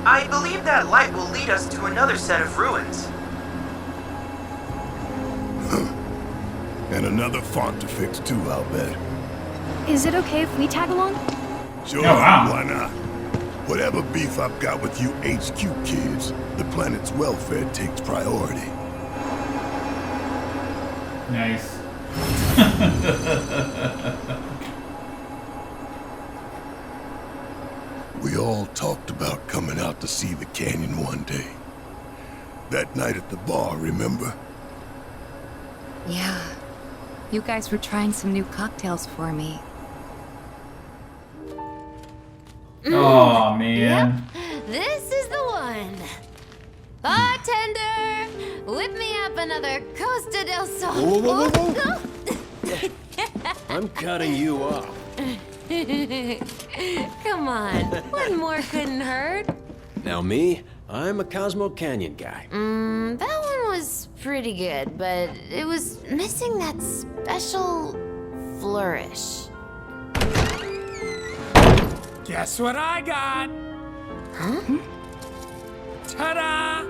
I believe that light will lead us to another set of ruins. And another font to fix too, I'll bet. Is it okay if we tag along? Sure, Oh, wow. why not? Whatever beef I've got with you HQ kids, the planet's welfare takes priority. Nice. We all talked about coming out to see the canyon one day. That night at the bar, remember? Yeah. You guys were trying some new cocktails for me. Oh man. Yep, this is the one. Bartender, whip me up another Costa del Sol. Whoa, whoa, whoa, I'm cutting you off. Come on, one more couldn't hurt. Now me, I'm a Cosmo Canyon guy. That one was pretty good, but it was missing that special flourish. Guess what I got? Huh? Ta-da!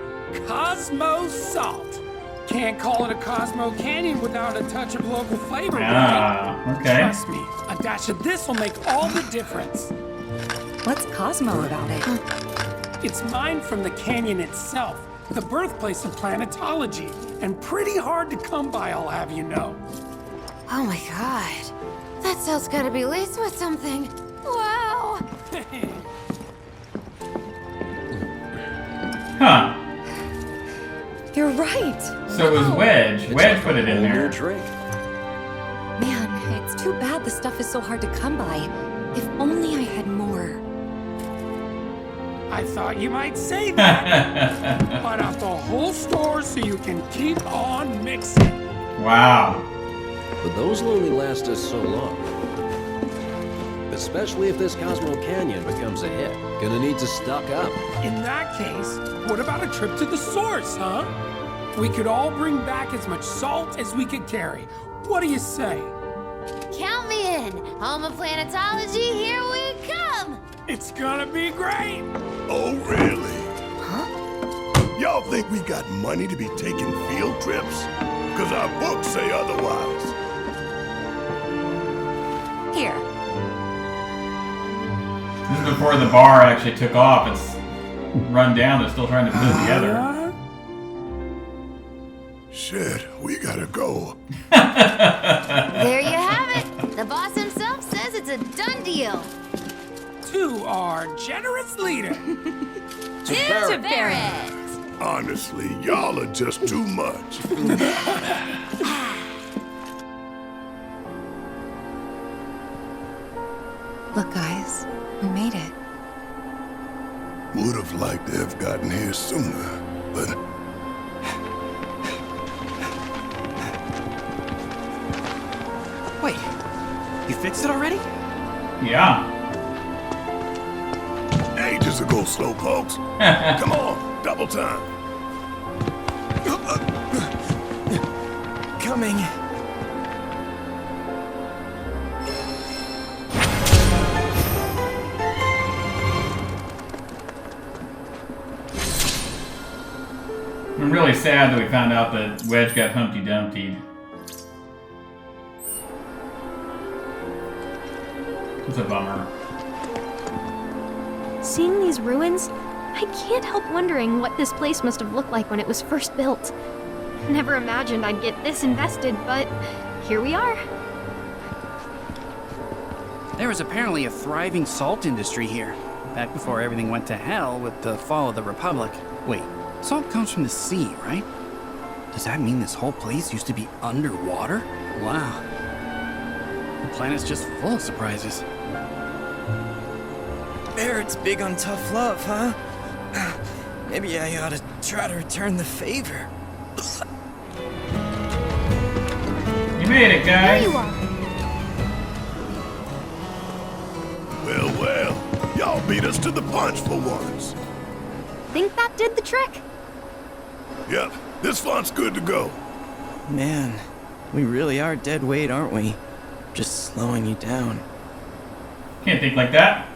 Cosmo Salt. Can't call it a Cosmo Canyon without a touch of local flavor, right? Okay. Trust me, a dash of this will make all the difference. What's Cosmo about it? It's mined from the canyon itself, the birthplace of planetology, and pretty hard to come by, I'll have you know. Oh my god. That salt's gotta be laced with something. Wow. Huh. You're right. So it was Wedge. It's Wedge like put it a in whole new there. drink. Man, it's too bad the stuff is so hard to come by. If only I had more. I thought you might say that. Bought out the whole store so you can keep on mixing. Wow. But those will only last us so long. Especially if this Cosmo Canyon becomes a hit. Gonna need to stock up. In that case, what about a trip to the source, huh? We could all bring back as much salt as we could carry. What do you say? Count me in. Home of planetology, here we come. It's gonna be great. Oh, really? Huh? Y'all think we got money to be taking field trips? Because our books say otherwise. Here. This is before the bar actually took off. It's run down. They're still trying to put it together. Shit, we gotta go. There you have it. The boss himself says it's a done deal. To our generous leader. To Barrett. Honestly, y'all are just too much. Look, guys, we made it. Would have liked to have gotten here sooner, but... Wait, you fixed it already? Yeah. Ages ago, slowpokes. Come on, double time. Coming. I'm really sad that we found out that Wedge got Humpty Dumptied. It's a bummer. Seeing these ruins, I can't help wondering what this place must have looked like when it was first built. Never imagined I'd get this invested, but here we are. There was apparently a thriving salt industry here, back before everything went to hell with the fall of the Republic. Wait, salt comes from the sea, right? Does that mean this whole place used to be underwater? Wow. The planet's just full of surprises. Barrett's big on tough love, huh? Maybe I ought to try to return the favor. You made it, guys. There you are. Well, y'all beat us to the punch for once. Think that did the trick? Yep, this font's good to go. Man, we really are dead weight, aren't we? Just slowing you down. Can't think like that.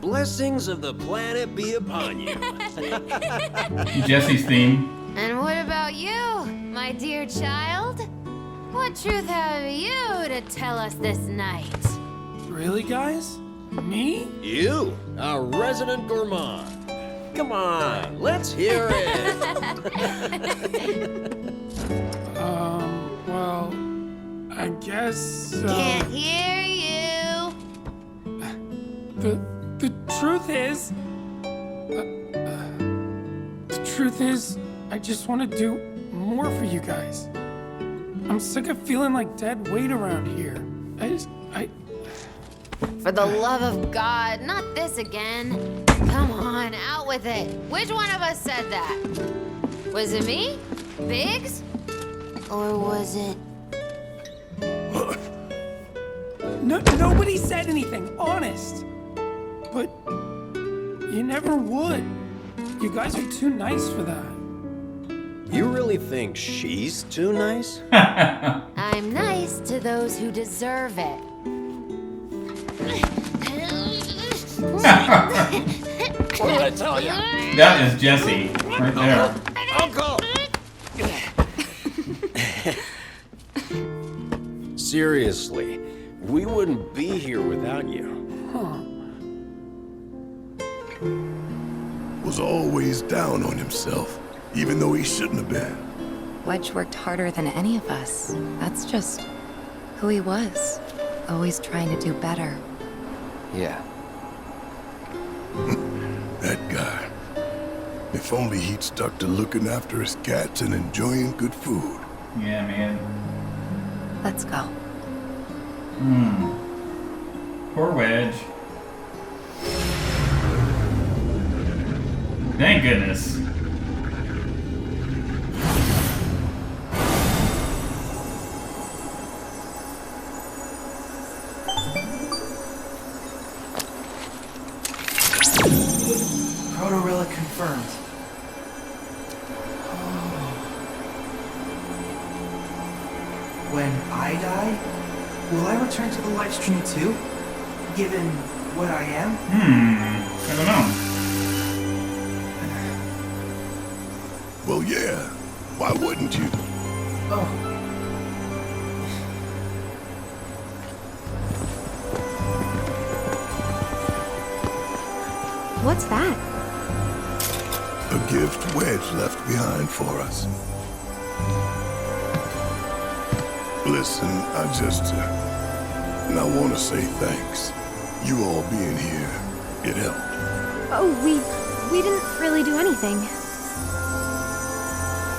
Blessings of the planet be upon you. Jesse's theme. And what about you, my dear child? What truth have you to tell us this night? Really, guys? Me? You, our resident gourmand. Come on, let's hear it. Well, I guess. Can't hear you. The truth is, I just want to do more for you guys. I'm sick of feeling like dead weight around here. For the love of God, not this again. Come on, out with it. Which one of us said that? Was it me? Biggs? Or was it... Nobody said anything, honest. But you never would. You guys are too nice for that. You really think she's too nice? I'm nice to those who deserve it. What did I tell you? That is Jesse, right there. Uncle! Seriously, we wouldn't be here without you. Was always down on himself, even though he shouldn't have been. Wedge worked harder than any of us. That's just who he was. Always trying to do better. Yeah. That guy. If only he'd stuck to looking after his cats and enjoying good food. Yeah, man. Let's go. Poor Wedge. Thank goodness. Protorelic confirmed. When I die, will I return to the live stream too? Given what I am? I don't know. Well, yeah. Why wouldn't you? Oh. What's that? A gift Wedge left behind for us. Listen, I want to say thanks. You all being here, it helped. Oh, we didn't really do anything.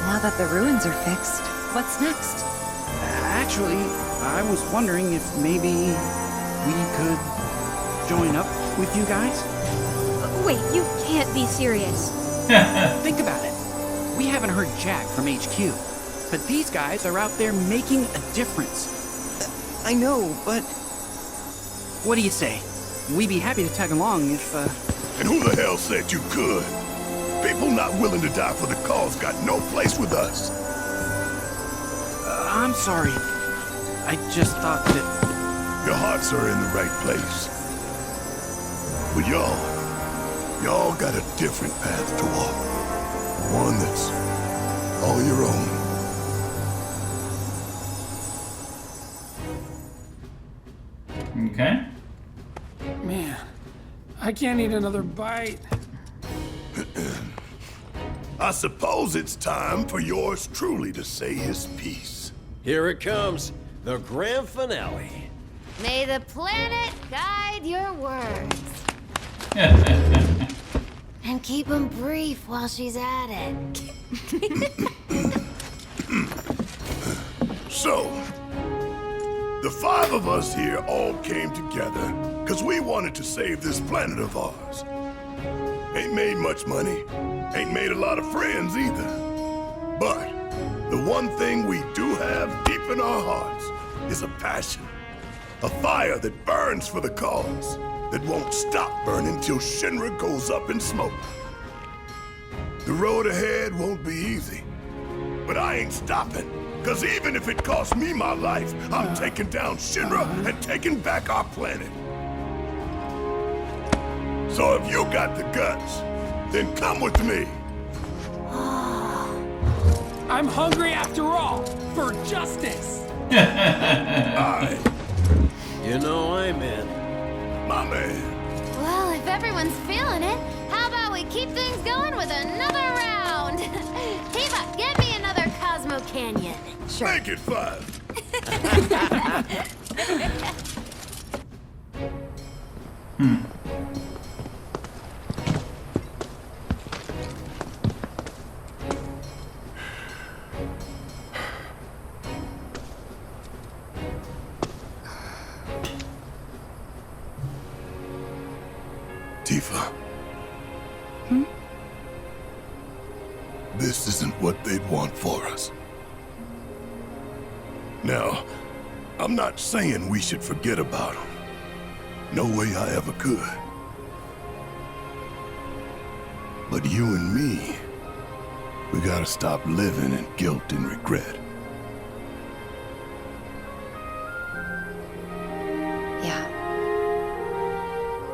Now that the ruins are fixed, what's next? Actually, I was wondering if maybe we could join up with you guys? Wait, you can't be serious. Think about it. We haven't heard jack from HQ, but these guys are out there making a difference. I know, but... What do you say? We'd be happy to tag along if, And who the hell said you could? People not willing to die for the cause got no place with us. I'm sorry. I just thought that... Your hearts are in the right place. But y'all got a different path to walk. One that's all your own. Okay. Man, I can't eat another bite. I suppose it's time for yours truly to say his piece. Here it comes, the grand finale. May the planet guide your words. And keep them brief while she's at it. So, the 5 5 of us here all came together because we wanted to save this planet of ours. Ain't made much money, ain't made a lot of friends either. But the one thing we do have deep in our hearts is a passion. A fire that burns for the cause, that won't stop burning till Shinra goes up in smoke. The road ahead won't be easy, but I ain't stopping. Cause even if it costs me my life, I'm taking down Shinra and taking back our planet. So if you got the guts, then come with me. I'm hungry after all, for justice. You know I'm in. My man. Well, if everyone's feeling it, how about we keep things going with another round? Tifa, get me another Cosmo Canyon. Sure. Make it 5. Tifa. This isn't what they'd want for us. Now, I'm not saying we should forget about them. No way I ever could. But you and me, we gotta stop living in guilt and regret.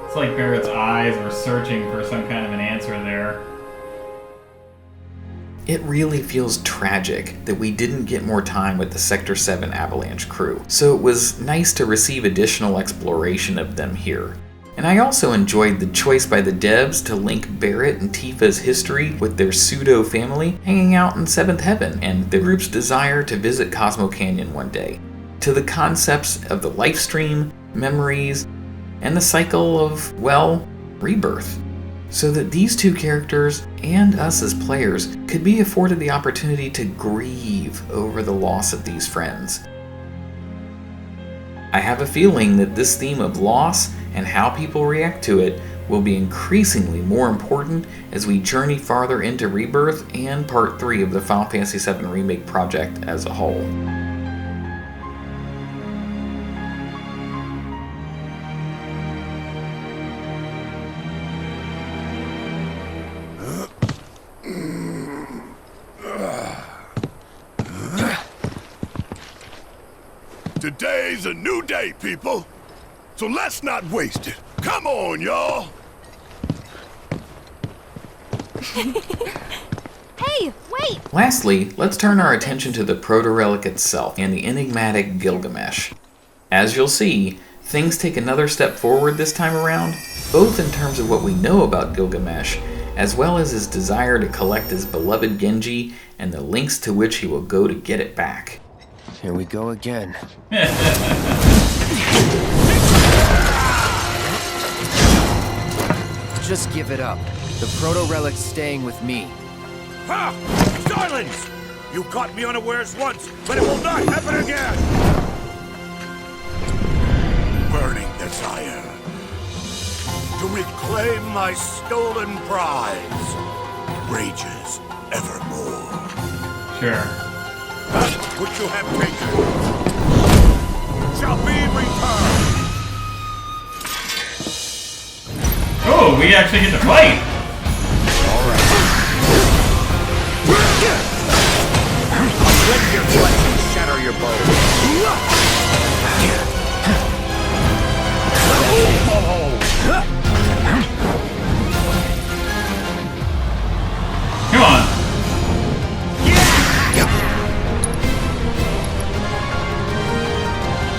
It's like Barrett's eyes were searching for some kind of an answer there. It really feels tragic that we didn't get more time with the Sector 7 Avalanche crew, so it was nice to receive additional exploration of them here. And I also enjoyed the choice by the devs to link Barrett and Tifa's history with their pseudo family hanging out in 7th Heaven, and the group's desire to visit Cosmo Canyon one day, to the concepts of the life stream, memories, and the cycle of, well, rebirth. So that these two characters, and us as players, could be afforded the opportunity to grieve over the loss of these friends. I have a feeling that this theme of loss and how people react to it will be increasingly more important as we journey farther into Rebirth and Part 3 of the Final Fantasy VII Remake project as a whole. Today's a new day, people. So let's not waste it. Come on, y'all. Hey, wait! Lastly, let's turn our attention to the Protorelic itself and the enigmatic Gilgamesh. As you'll see, things take another step forward this time around, both in terms of what we know about Gilgamesh, as well as his desire to collect his beloved Genji and the lengths to which he will go to get it back. Here we go again. Just give it up. The Protorelic's staying with me. Ha! Silence! You caught me unawares once, but it will not happen again! Burning desire. To reclaim my stolen prize. Rages evermore. Sure. That which you have taken shall be returned. Oh, we actually get to fight! Alright. I'll rip your flesh and shatter your bones. Come on!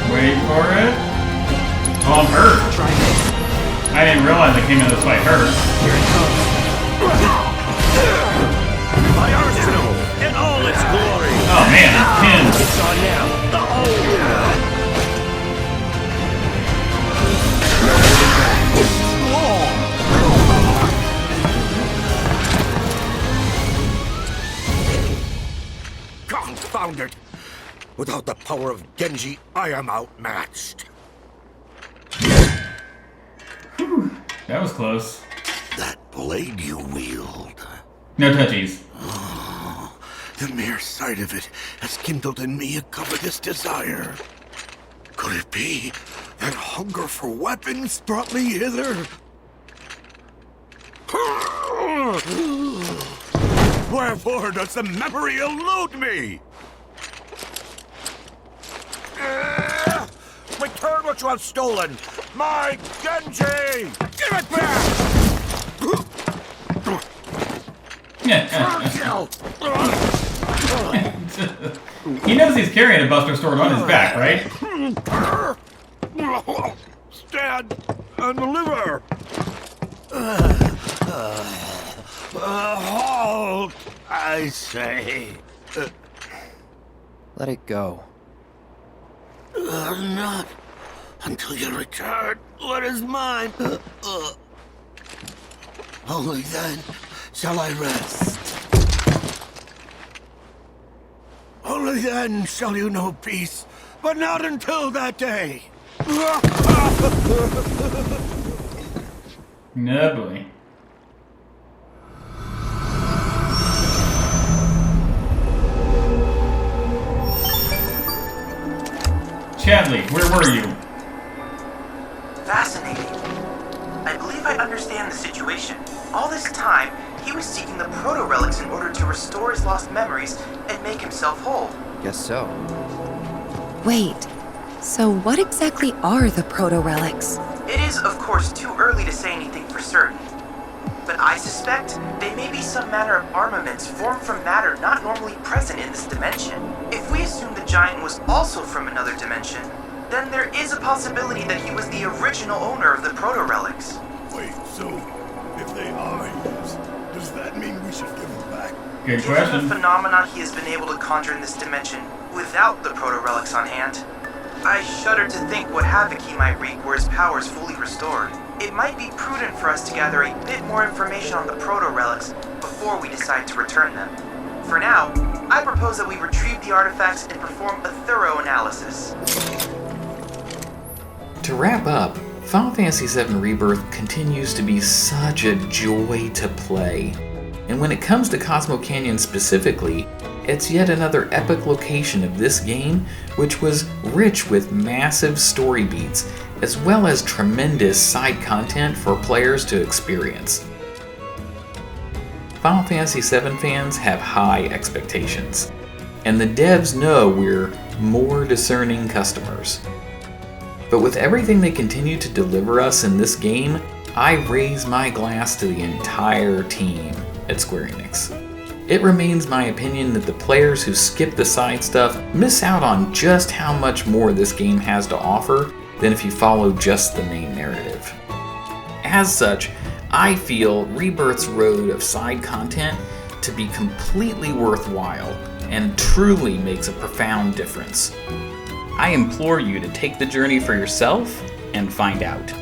Wait for it. Oh, I'm hurt. I didn't realize I came in this fight hurt. Here it comes. My arsenal in all its glory. Oh man, it's pinned. It's on now. The whole Confound it. Without the power of Genji, I am outmatched. Whew, that was close. That blade you wield. No touchies. Oh, the mere sight of it has kindled in me a covetous desire. Could it be that hunger for weapons brought me hither? Wherefore does the memory elude me? Return what you have stolen! My Genji! Give it back! He knows he's carrying a Buster Sword on his back, right? Stand and deliver! Halt! I say. Let it go. Not until you return what is mine. Only then shall I rest. Only then shall you know peace, but not until that day. No boy. Chadley, where were you? Fascinating. I believe I understand the situation. All this time, he was seeking the Protorelics in order to restore his lost memories and make himself whole. Guess so. Wait, so what exactly are the Protorelics? It is, of course, too early to say anything for certain. But I suspect they may be some manner of armaments formed from matter not normally present in this dimension. If we assume the giant was also from another dimension, then there is a possibility that he was the original owner of the Protorelics. Wait, so if they are his, does that mean we should give them back? Good Given question. the phenomena he has been able to conjure in this dimension without the Protorelics on hand, I shudder to think what havoc he might wreak were his powers fully restored. It might be prudent for us to gather a bit more information on the Protorelics before we decide to return them. For now, I propose that we retrieve the artifacts and perform a thorough analysis. To wrap up, Final Fantasy VII Rebirth continues to be such a joy to play. And when it comes to Cosmo Canyon specifically, it's yet another epic location of this game, which was rich with massive story beats, as well as tremendous side content for players to experience. Final Fantasy VII fans have high expectations, and the devs know we're more discerning customers. But with everything they continue to deliver us in this game, I raise my glass to the entire team at Square Enix. It remains my opinion that the players who skip the side stuff miss out on just how much more this game has to offer than if you follow just the main narrative. As such, I feel Rebirth's road of side content to be completely worthwhile and truly makes a profound difference. I implore you to take the journey for yourself and find out.